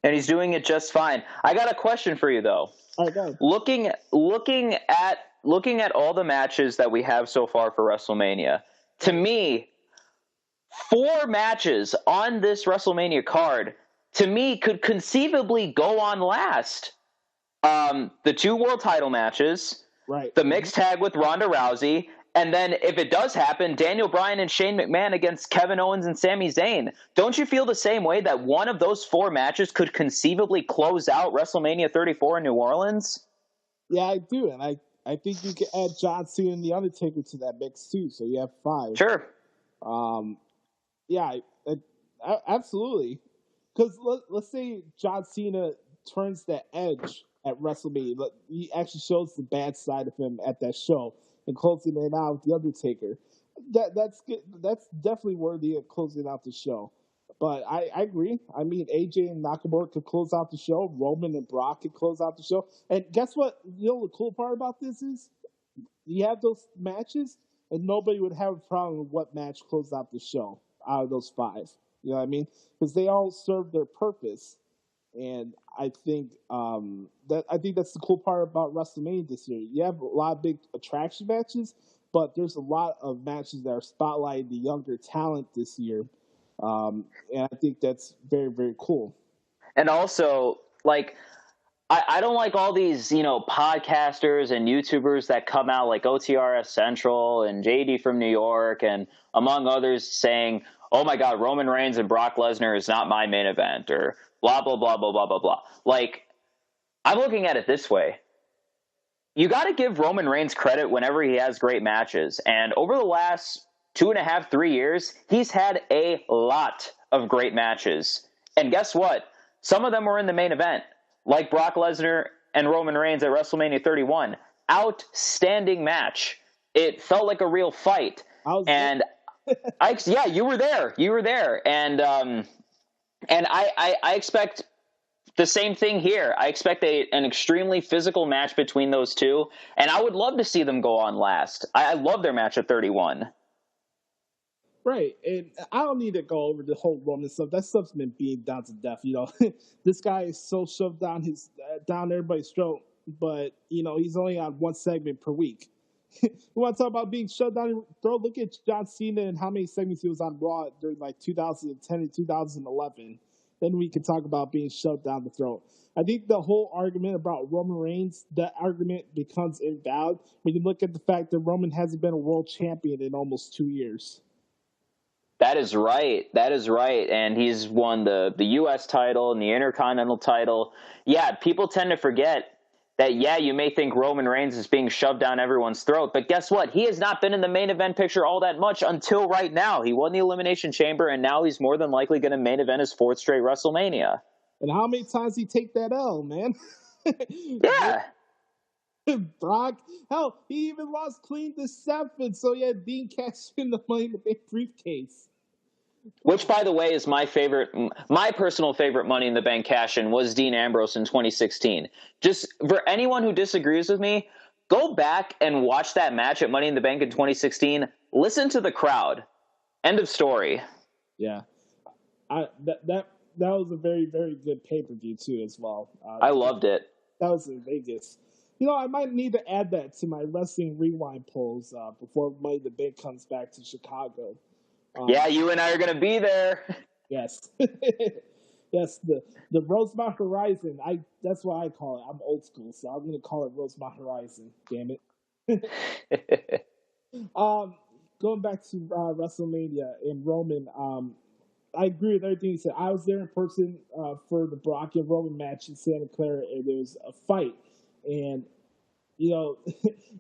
And he's doing it just fine. I got a question for you though. All right, go ahead. Looking at all the matches that we have so far for WrestleMania, to me, 4 matches on this WrestleMania card, to me, could conceivably go on last. The 2 world title matches, Right. the mixed tag with Ronda Rousey, and then if it does happen, Daniel Bryan and Shane McMahon against Kevin Owens and Sami Zayn. Don't you feel the same way that one of those 4 matches could conceivably close out WrestleMania 34 in New Orleans? Yeah, I do, and I think you can add John Cena and The Undertaker to that mix too, so you have 5. Sure. Yeah, absolutely. Because let's say John Cena turns the edge at WrestleMania. He actually shows the bad side of him at that show and closing it out with The Undertaker. That's good. That's definitely worthy of closing out the show. But I agree. I mean, AJ and Nakamura could close out the show. Roman and Brock could close out the show. And guess what? You know the cool part about this is you have those matches, and nobody would have a problem with what match closed out the show out of those 5. You know what I mean? Because they all serve their purpose. And I think that's the cool part about WrestleMania this year. You have a lot of big attraction matches, but there's a lot of matches that are spotlighting the younger talent this year. And I think that's very, very cool. And also, like, I don't like all these, podcasters and YouTubers that come out like OTRS Central and JD from New York and among others saying, oh my God, Roman Reigns and Brock Lesnar is not my main event, or blah, blah, blah, blah, blah, blah, blah. Like, I'm looking at it this way. You got to give Roman Reigns credit whenever he has great matches. And over the last 2.5, 3 years, he's had a lot of great matches. And guess what? Some of them were in the main event, like Brock Lesnar and Roman Reigns at WrestleMania 31. Outstanding match. It felt like a real fight. And yeah, you were there. You were there. And I expect the same thing here. I expect an extremely physical match between those two, and I would love to see them go on last. I love their match at 31. Right, and I don't need to go over the whole Roman stuff. That stuff's been beaten down to death. This guy is so shoved down everybody's throat, but he's only on one segment per week. You want to talk about being shoved down your throat? Look at John Cena and how many segments he was on Raw during like 2010 and 2011. Then we can talk about being shoved down the throat. I think the whole argument about Roman Reigns, that argument becomes invalid when you look at the fact that Roman hasn't been a world champion in almost 2 years. That is right. That is right. And he's won the U.S. title and the Intercontinental title. Yeah, people tend to forget that, yeah, you may think Roman Reigns is being shoved down everyone's throat, but guess what? He has not been in the main event picture all that much until right now. He won the Elimination Chamber, and now he's more than likely going to main event his 4th straight WrestleMania. And how many times he take that L, man? Yeah. Brock, hell, he even lost clean to 7, so yeah, Dean cashed in the Money in the Bank briefcase. Which, by the way, is my personal favorite Money in the Bank cash-in was Dean Ambrose in 2016. Just for anyone who disagrees with me, go back and watch that match at Money in the Bank in 2016. Listen to the crowd. End of story. Yeah, that was a very, very good pay-per-view too as well. I loved it. That was in Vegas. I might need to add that to my Wrestling Rewind polls before Money in the Bank comes back to Chicago. Yeah, you and I are going to be there. Yes. Yes, the Rosemont Horizon. That's what I call it. I'm old school, so I'm going to call it Rosemont Horizon. Damn it. Going back to WrestleMania and Roman, I agree with everything you said. I was there in person for the Brock and Roman match in Santa Clara, and there was a fight. And,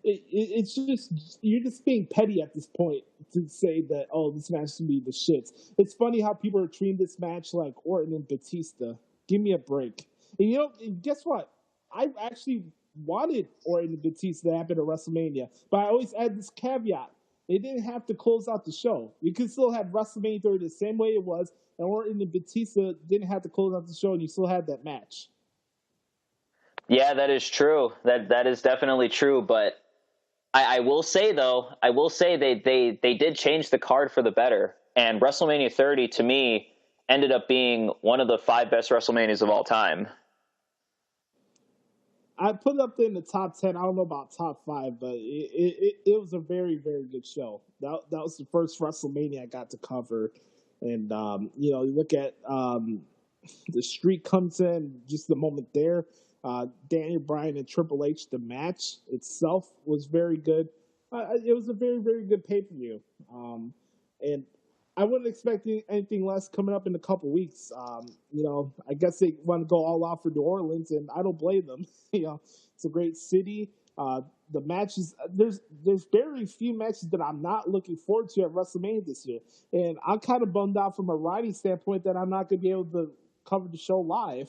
it's just, you're just being petty at this point to say that, oh, this match should be the shits. It's funny how people are treating this match like Orton and Batista. Give me a break. And guess what? I actually wanted Orton and Batista to happen at WrestleMania, but I always add this caveat. They didn't have to close out the show. You could still have WrestleMania 30 the same way it was, and Orton and Batista didn't have to close out the show, and you still had that match. Yeah, that is true. That is definitely true. But I will say, though, they did change the card for the better. And WrestleMania 30, to me, ended up being one of the 5 best WrestleManias of all time. I put it up there in the top 10. I don't know about top 5, but it was a very, very good show. That was the first WrestleMania I got to cover. And, you look at the Streak comes in, just the moment there. Daniel Bryan and Triple H, the match itself was very good. It was a very, very good pay-per-view. And I wouldn't expect anything less coming up in a couple weeks. I guess they want to go all out for New Orleans, and I don't blame them. It's a great city. The matches, there's very few matches that I'm not looking forward to at WrestleMania this year. And I'm kind of bummed out from a writing standpoint that I'm not going to be able to cover the show live.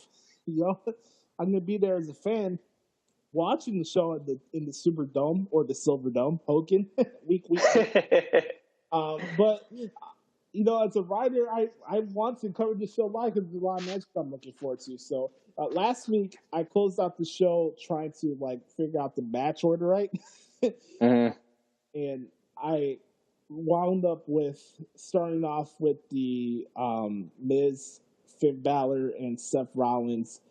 I'm going to be there as a fan watching the show in the Superdome or the Silverdome, Hogan, week. But as a writer, I want to cover the show live because there's a lot of matches I'm looking forward to. So last week, I closed out the show trying to figure out the match order right. Mm-hmm. And I wound up with starting off with the Miz, Finn Balor, and Seth Rollins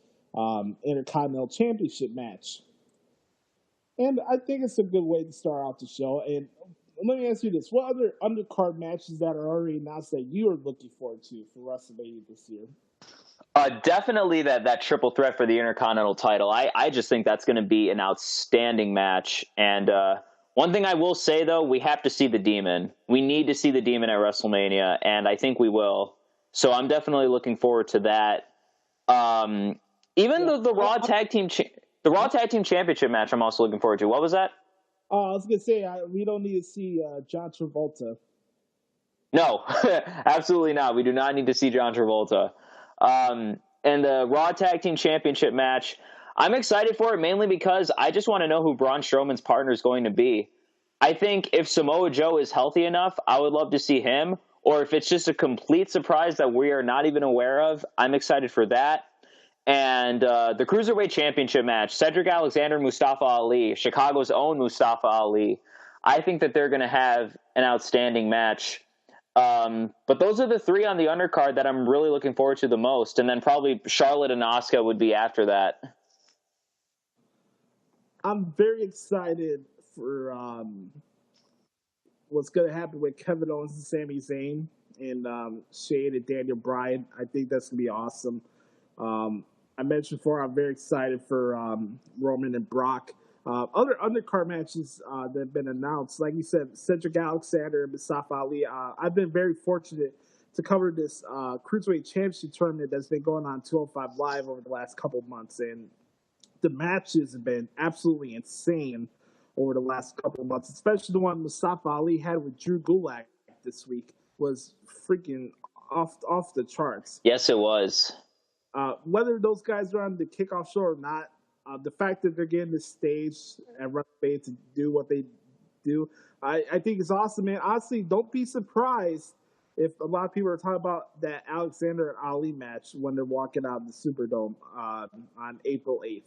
Intercontinental Championship match. And I think it's a good way to start out the show. And let me ask you this. What other undercard matches that are already announced that you are looking forward to for WrestleMania this year? Definitely that triple threat for the Intercontinental title. I just think that's going to be an outstanding match. And one thing I will say, though, we have to see the Demon. We need to see the Demon at WrestleMania, and I think we will. So I'm definitely looking forward to that. Even the Raw Tag Team Championship match, I'm also looking forward to. What was that? I was gonna say we don't need to see John Travolta. No, absolutely not. We do not need to see John Travolta. And the Raw Tag Team Championship match, I'm excited for it mainly because I just want to know who Braun Strowman's partner is going to be. I think if Samoa Joe is healthy enough, I would love to see him. Or if it's just a complete surprise that we are not even aware of, I'm excited for that. And the Cruiserweight Championship match, Cedric Alexander, Mustafa Ali, Chicago's own Mustafa Ali. I think that they're going to have an outstanding match. But those are the 3 on the undercard that I'm really looking forward to the most. And then probably Charlotte and Asuka would be after that. I'm very excited for what's going to happen with Kevin Owens and Sami Zayn and Shane and Daniel Bryan. I think that's going to be awesome. I mentioned before, I'm very excited for Roman and Brock. Other undercard matches that have been announced, like you said, Cedric Alexander and Mustafa Ali. I've been very fortunate to cover this Cruiserweight Championship tournament that's been going on 205 Live over the last couple of months. And the matches have been absolutely insane over the last couple of months, especially the one Mustafa Ali had with Drew Gulak this week was freaking off the charts. Yes, it was. Whether those guys are on the kickoff show or not, the fact that they're getting the stage at WrestleMania to do what they do, I think it's awesome, man. Honestly, don't be surprised if a lot of people are talking about that Alexander and Ali match when they're walking out of the Superdome on April 8th.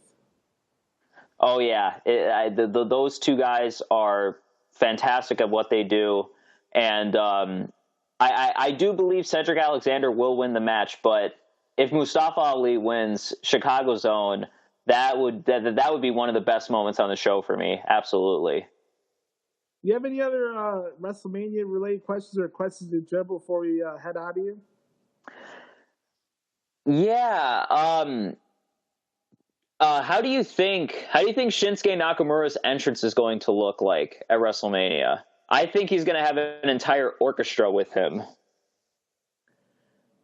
Oh yeah, those two guys are fantastic at what they do, and I do believe Cedric Alexander will win the match. But if Mustafa Ali wins Chicago's own, that would be one of the best moments on the show for me. Absolutely. Do you have any other WrestleMania related questions or questions in general before we head out of here? Yeah. How do you think Shinsuke Nakamura's entrance is going to look like at WrestleMania? I think he's going to have an entire orchestra with him.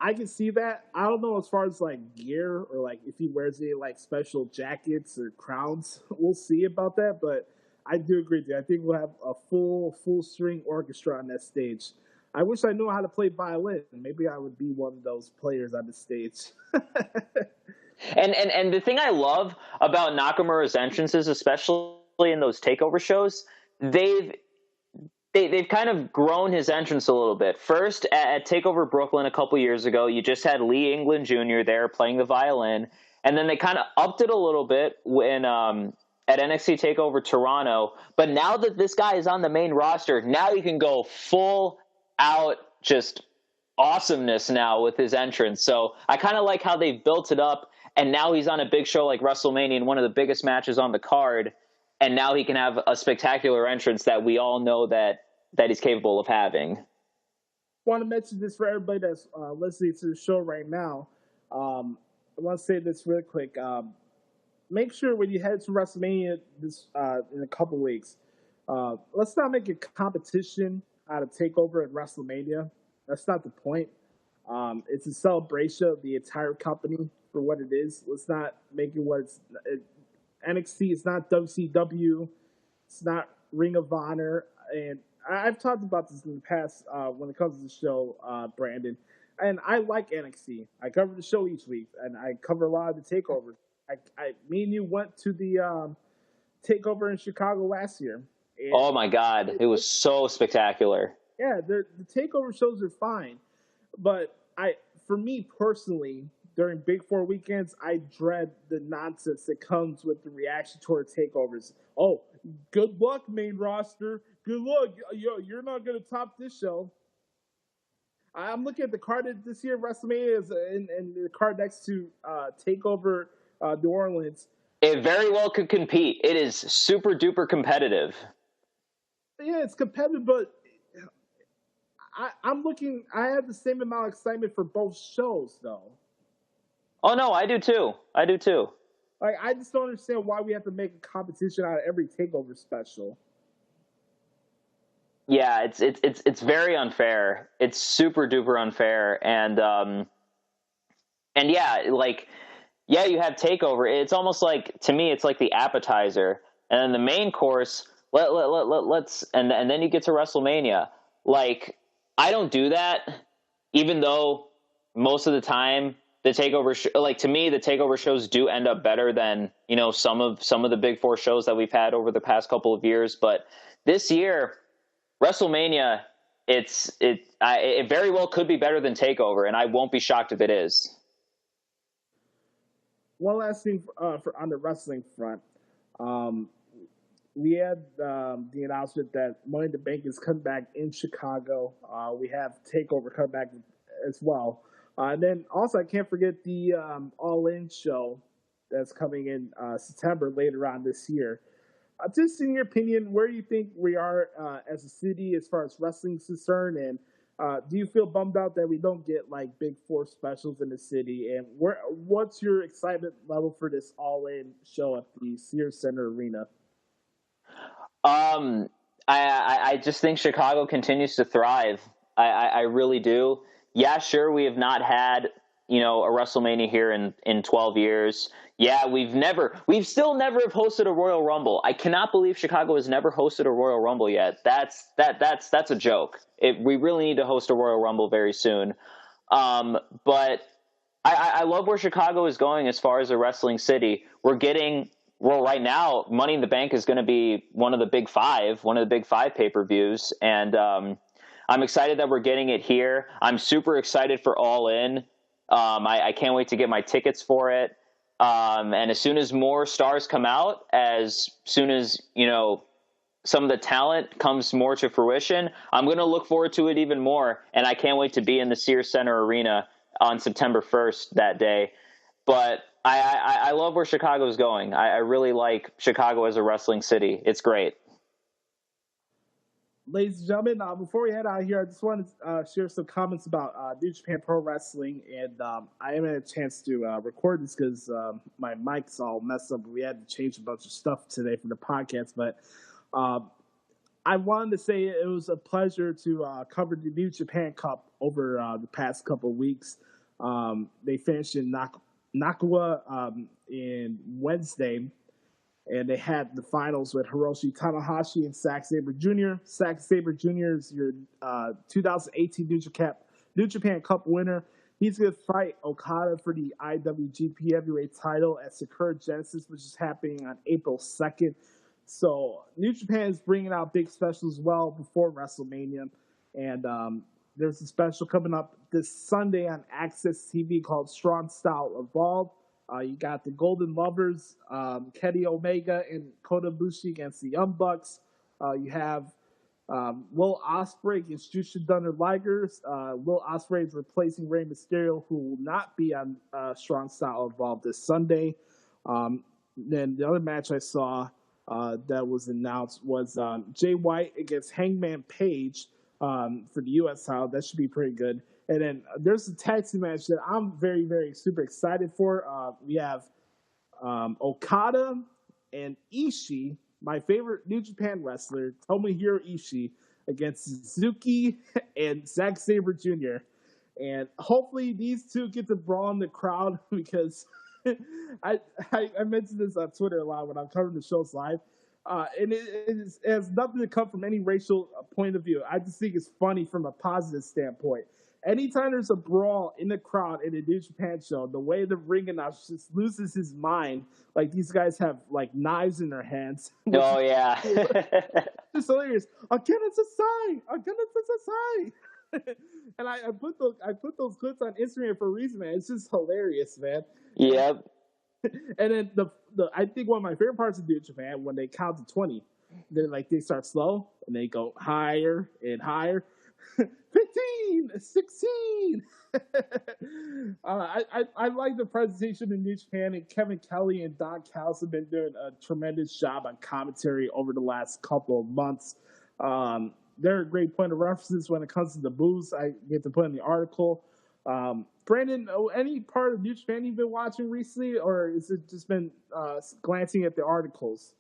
I can see that. I don't know as far as like gear or like if he wears any like special jackets or crowns. We'll see about that, but I do agree with you. I think we'll have a full string orchestra on that stage. I wish I knew how to play violin. Maybe I would be one of those players on the stage. And the thing I love about Nakamura's entrances, especially in those takeover shows, they've kind of grown his entrance a little bit. First, at TakeOver Brooklyn a couple years ago, you just had Lee England Jr. there playing the violin, and then they kind of upped it a little bit when at NXT TakeOver Toronto. But now that this guy is on the main roster, now you can go full out just awesomeness now with his entrance. So I kind of like how they've built it up, and now he's on a big show like WrestleMania in one of the biggest matches on the card, and now he can have a spectacular entrance that we all know that he's capable of having. I want to mention this for everybody that's listening to the show right now. I want to say this real quick. Make sure when you head to WrestleMania this in a couple weeks, let's not make a competition out of TakeOver and WrestleMania. That's not the point. It's a celebration of the entire company for what it is. Let's not make it what it's. NXT is not WCW. It's not Ring of Honor. And I've talked about this in the past when it comes to the show, Brandon. And I like NXT. I cover the show each week, and I cover a lot of the takeovers. Me and you went to the takeover in Chicago last year. Oh my God, it was so spectacular. Yeah, the takeover shows are fine, but for me personally, during Big Four weekends, I dread the nonsense that comes with the reaction toward takeovers. Oh, good luck, main roster. Good luck. You're not going to top this show. I'm looking at the card this year. WrestleMania is and the card next to TakeOver New Orleans. It very well could compete. It is super duper competitive. Yeah, it's competitive, but I'm looking. I have the same amount of excitement for both shows, though. Oh no, I do too. Like, I just don't understand why we have to make a competition out of every TakeOver special. Yeah, it's very unfair. It's super duper unfair, and yeah, you have TakeOver. It's almost like, to me, it's like the appetizer, and then the main course. Let's and then you get to WrestleMania. Like, I don't do that, even though most of the time the TakeOver to me the TakeOver shows do end up better than some of the Big Four shows that we've had over the past couple of years. But this year, WrestleMania, it very well could be better than TakeOver, and I won't be shocked if it is. One last thing on the wrestling front. We had the announcement that Money in the Bank is coming back in Chicago. We have TakeOver coming back as well. And then also, I can't forget the All In show that's coming in September later on this year. Just in your opinion, where do you think we are as a city as far as wrestling is concerned? And do you feel bummed out that we don't get like Big Four specials in the city? And what's your excitement level for this All In show at the Sears Center Arena? I just think Chicago continues to thrive. I really do. Yeah, sure, we have not had, a WrestleMania here in 12 years. Yeah, we've still never have hosted a Royal Rumble. I cannot believe Chicago has never hosted a Royal Rumble yet. That's a joke. We really need to host a Royal Rumble very soon. But I love where Chicago is going as far as a wrestling city. We're getting well, right now, Money in the Bank is going to be one of the big five pay-per-views. And I'm excited that we're getting it here. I'm super excited for All In. I can't wait to get my tickets for it. And as soon as more stars come out, as soon as, some of the talent comes more to fruition, I'm going to look forward to it even more. And I can't wait to be in the Sears Center Arena on September 1st that day. But I love where Chicago's going. I really like Chicago as a wrestling city. It's great. Ladies and gentlemen, before we head out here, I just want to share some comments about New Japan Pro Wrestling. And I haven't had a chance to record this because my mic's all messed up. We had to change a bunch of stuff today for the podcast. But I wanted to say it was a pleasure to cover the New Japan Cup over the past couple of weeks. They finished in Nakawa in Wednesday, and they had the finals with Hiroshi Tanahashi and Zack Sabre Jr. Zack Sabre Jr. is your 2018 New Japan Cup winner. He's going to fight Okada for the IWGP Heavyweight title at Sakura Genesis, which is happening on April 2nd. So New Japan is bringing out big specials as well before WrestleMania. And there's a special coming up this Sunday on Access TV called Strong Style Evolve. You got the Golden Lovers, Kenny Omega and Kota Ibushi against the Young Bucks. You have Will Ospreay against Jushin Thunder Liger. Will Ospreay is replacing Rey Mysterio, who will not be on Strong Style Evolve this Sunday. Then the other match I saw that was announced was Jay White against Hangman Page for the U.S. title. That should be pretty good. And then there's a tag team match that I'm very, very super excited for. We have Okada and Ishii, my favorite New Japan wrestler, Tomohiro Ishii, against Suzuki and Zack Sabre Jr. And hopefully these two get to brawl in the crowd because I mentioned this on Twitter a lot when I'm covering the shows live. And it has nothing to come from any racial point of view. I just think it's funny from a positive standpoint. Anytime there's a brawl in the crowd in a New Japan show, the way the ring announcer just loses his mind. Like these guys have like knives in their hands. Oh yeah, it's hilarious. Again, it's a sign. Again, it's a sign. And I put those clips on Instagram for a reason, man. It's just hilarious, man. Yep. And then the I think one of my favorite parts of New Japan when they count to 20, they start slow and they go higher and higher. 15, 16. I like the presentation in New Japan, and Kevin Kelly and Don Callis have been doing a tremendous job on commentary over the last couple of months. They're a great point of reference when it comes to the booths I get to put in the article. Brandon, any part of New Japan you've been watching recently, or has it just been glancing at the articles?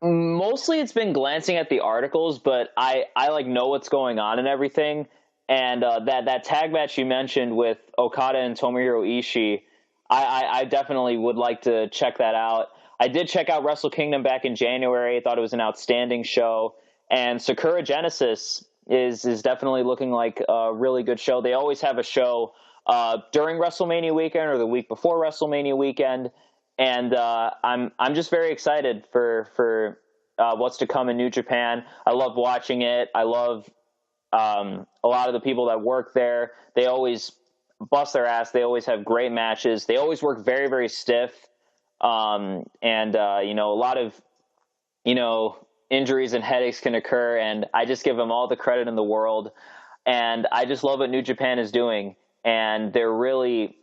Mostly it's been glancing at the articles, but I like know what's going on and everything. And that tag match you mentioned with Okada and Tomohiro Ishii, I definitely would like to check that out. I did check out Wrestle Kingdom back in January. I thought it was an outstanding show. And Sakura Genesis is definitely looking like a really good show. They always have a show during WrestleMania weekend or the week before WrestleMania weekend. And I'm just very excited for what's to come in New Japan. I love watching it. I love a lot of the people that work there. They always bust their ass. They always have great matches. They always work very, very stiff. A lot of, injuries and headaches can occur. And I just give them all the credit in the world. And I just love what New Japan is doing. And they're really,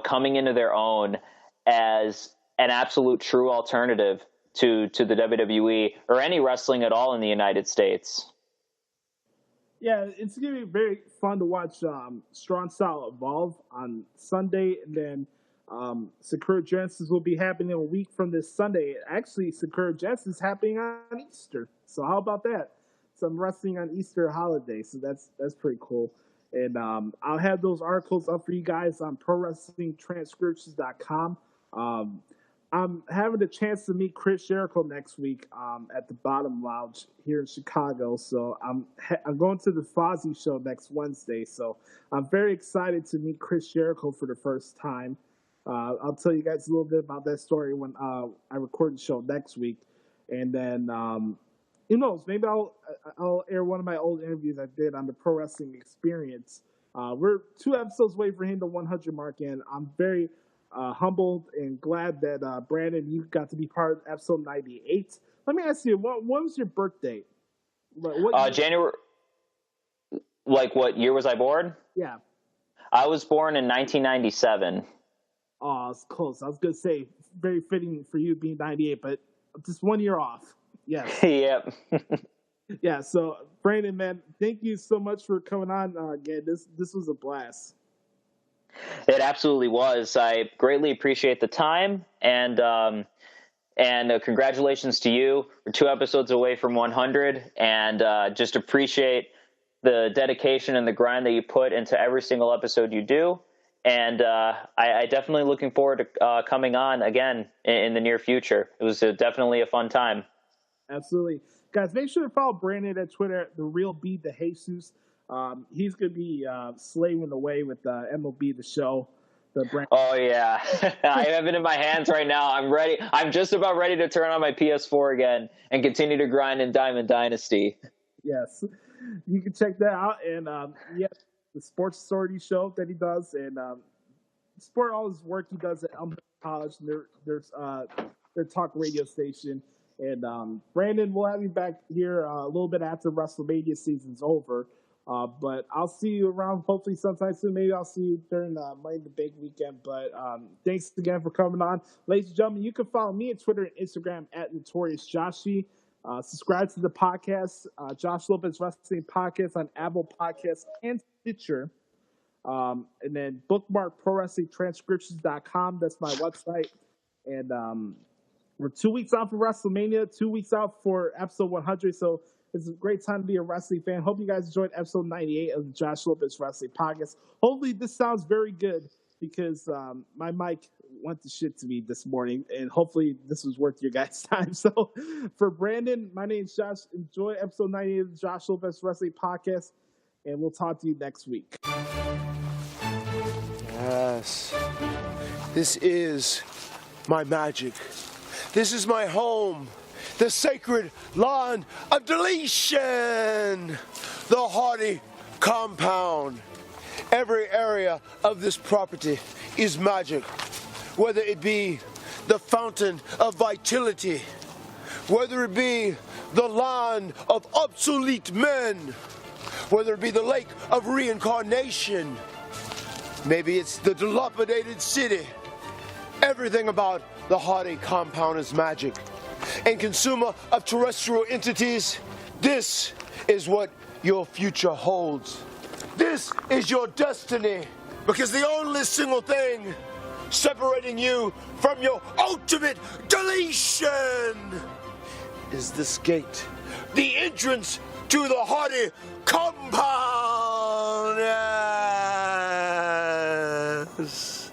coming into their own as an absolute true alternative to the WWE or any wrestling at all in the United States. Yeah, it's going to be very fun to watch Strong Style Evolve on Sunday, and then Sakura Genesis will be happening a week from this Sunday. Actually, Sakura Genesis is happening on Easter, so how about that? Some wrestling on Easter holiday, so that's pretty cool. And I'll have those articles up for you guys on ProWrestlingTranscriptions.com. I'm having the chance to meet Chris Jericho next week at the Bottom Lounge here in Chicago. So I'm going to the Fozzy show next Wednesday. So I'm very excited to meet Chris Jericho for the first time. I'll tell you guys a little bit about that story when I record the show next week. And then, who knows, maybe I'll air one of my old interviews I did on the Pro Wrestling Experience. We're 2 episodes away from hitting the 100 mark, and I'm very humbled and glad that, Brandon, you got to be part of episode 98. Let me ask you, what was your birthday? January. Like, what year was I born? Yeah. I was born in 1997. Oh, it's close. I was going to say, very fitting for you being 98, but just 1 year off. Yes. Yep. Yeah, so, Brandon, man, thank you so much for coming on again. This was a blast. It absolutely was. I greatly appreciate the time, and congratulations to you. We're 2 episodes away from 100, and just appreciate the dedication and the grind that you put into every single episode you do. And I definitely looking forward to coming on again in the near future. It was definitely a fun time. Absolutely. Guys, make sure to follow Brandon at Twitter at TheRealB DeJesus. He's going to be slaving away with MLB The Show. Oh, yeah. I have it in my hands right now. I'm ready. I'm just about ready to turn on my PS4 again and continue to grind in Diamond Dynasty. Yes. You can check that out. And, the Sports Authority show that he does, and support all his work he does at Elmhurst College, and their talk radio station. And Brandon, we'll have you back here a little bit after WrestleMania season's over. But I'll see you around hopefully sometime soon. Maybe I'll see you during Money in the Bank weekend. But thanks again for coming on. Ladies and gentlemen, you can follow me on Twitter and Instagram at NotoriousJoshi. Subscribe to the podcast, Josh Lopez Wrestling Podcast on Apple Podcasts and Stitcher. And then bookmark ProWrestlingTranscriptions.com. That's my website. And we're 2 weeks out for WrestleMania, 2 weeks out for episode 100. So it's a great time to be a wrestling fan. Hope you guys enjoyed episode 98 of the Josh Lopez Wrestling Podcast. Hopefully this sounds very good because my mic went to shit to me this morning, and hopefully this was worth your guys' time. So for Brandon, my name is Josh. Enjoy episode 98 of the Josh Lopez Wrestling Podcast, and we'll talk to you next week. Yes. This is my magic. This is my home. The sacred land of deletion. The Hardy compound. Every area of this property is magic. Whether it be the fountain of vitality, whether it be the land of obsolete men, whether it be the lake of reincarnation, maybe it's the dilapidated city. Everything about the Hardy compound is magic. And consumer of terrestrial entities, this is what your future holds. This is your destiny, because the only single thing separating you from your ultimate deletion is this gate, the entrance to the Hardy compound. Yes.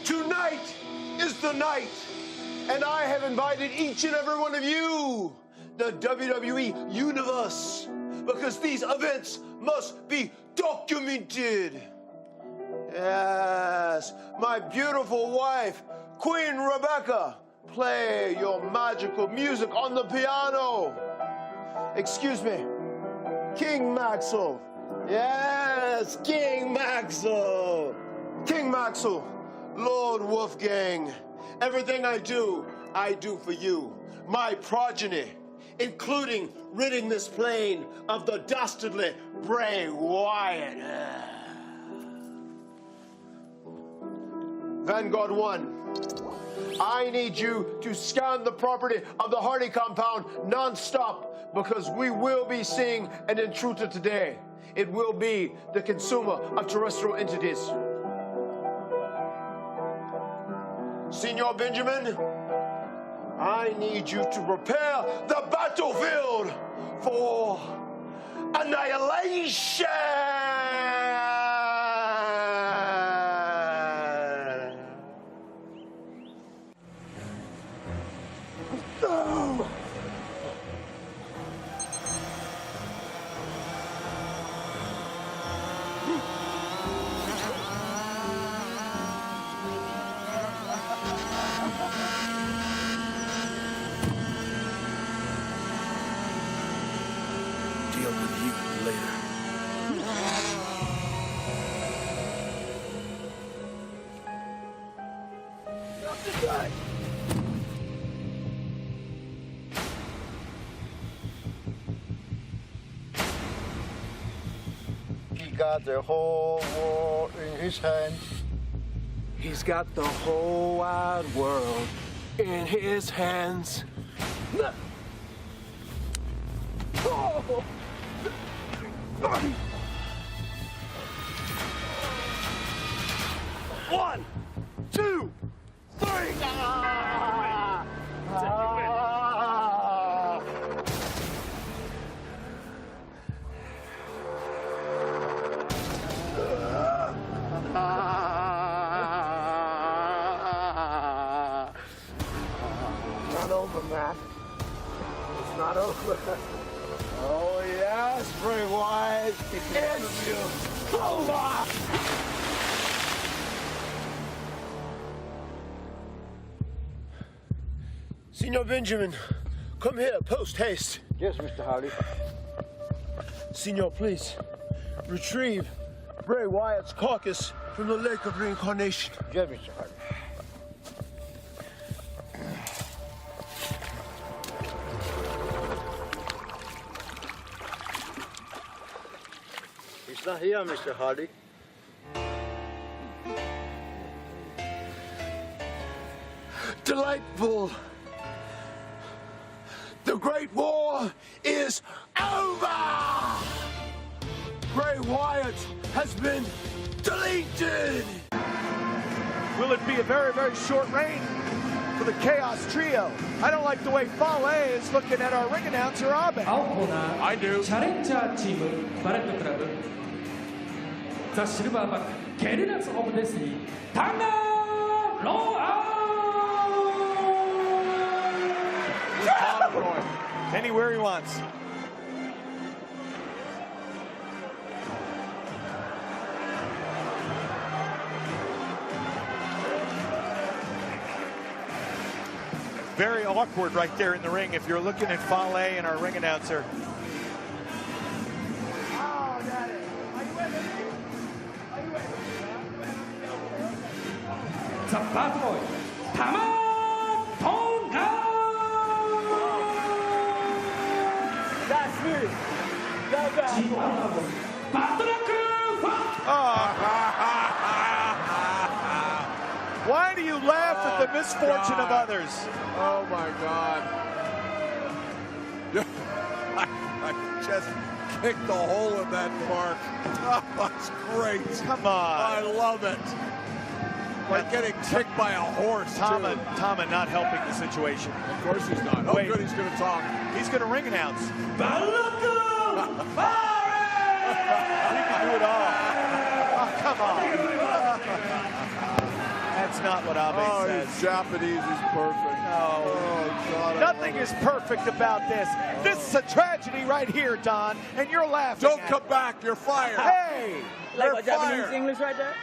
Tonight is the night, and I have invited each and every one of you, the WWE Universe, because these events must be documented. Yes, my beautiful wife, Queen Rebecca, play your magical music on the piano. Excuse me, King Maxwell. Yes, King Maxwell. King Maxwell, Lord Wolfgang, everything I do for you, my progeny, including ridding this plane of the dastardly Bray Wyatt. Vanguard 1, I need you to scan the property of the Hardy compound non-stop, because we will be seeing an intruder today. It will be the consumer of terrestrial entities. Senor Benjamin, I need you to prepare the battlefield for annihilation. No. He got the whole world in his hand. He's got the whole wide world in his hands. One, two, three. Not over, Matt. It's not over. Oh, yes, Bray Wyatt. It's over. Senor Benjamin, come here, post haste. Yes, Mr. Hardy. Senor, please, retrieve Bray Wyatt's carcass from the Lake of Reincarnation. Yes, Mr. Hardy. He's not here, Mr. Hardy. Delightful. The Great War is over! Bray Wyatt has been deleted! Will it be a very, very short reign for the Chaos Trio? I don't like the way Fale is looking at our ring announcer, Abe. I do. 챌린저 팀은 바레ットクラブザ・シルバーバックゲリラズ・オブ・デスティニータンガー・ローアー Anywhere he wants. Very awkward right there in the ring if you're looking at Fale and our ring announcer. The Bad Boy 타마 통가 지구하고 바드라크 Why do you laugh at the misfortune of others? Oh my God. I just kicked the hole in that mark. Oh, that's great. Come on. I love it. Like getting kicked by a horse, Tama too. not helping the situation. Of course he's not. Oh, Wait. good, he's going to talk. He's going to ring announce. 바르크 He can do it all. Oh, come on. That's not what Abe says. He's Japanese. He's perfect. No. Oh, God. Nothing is perfect about this. This is a tragedy right here, Don, and you're laughing. Don't at come it. back. You're fired. Hey! You're fired. English right there?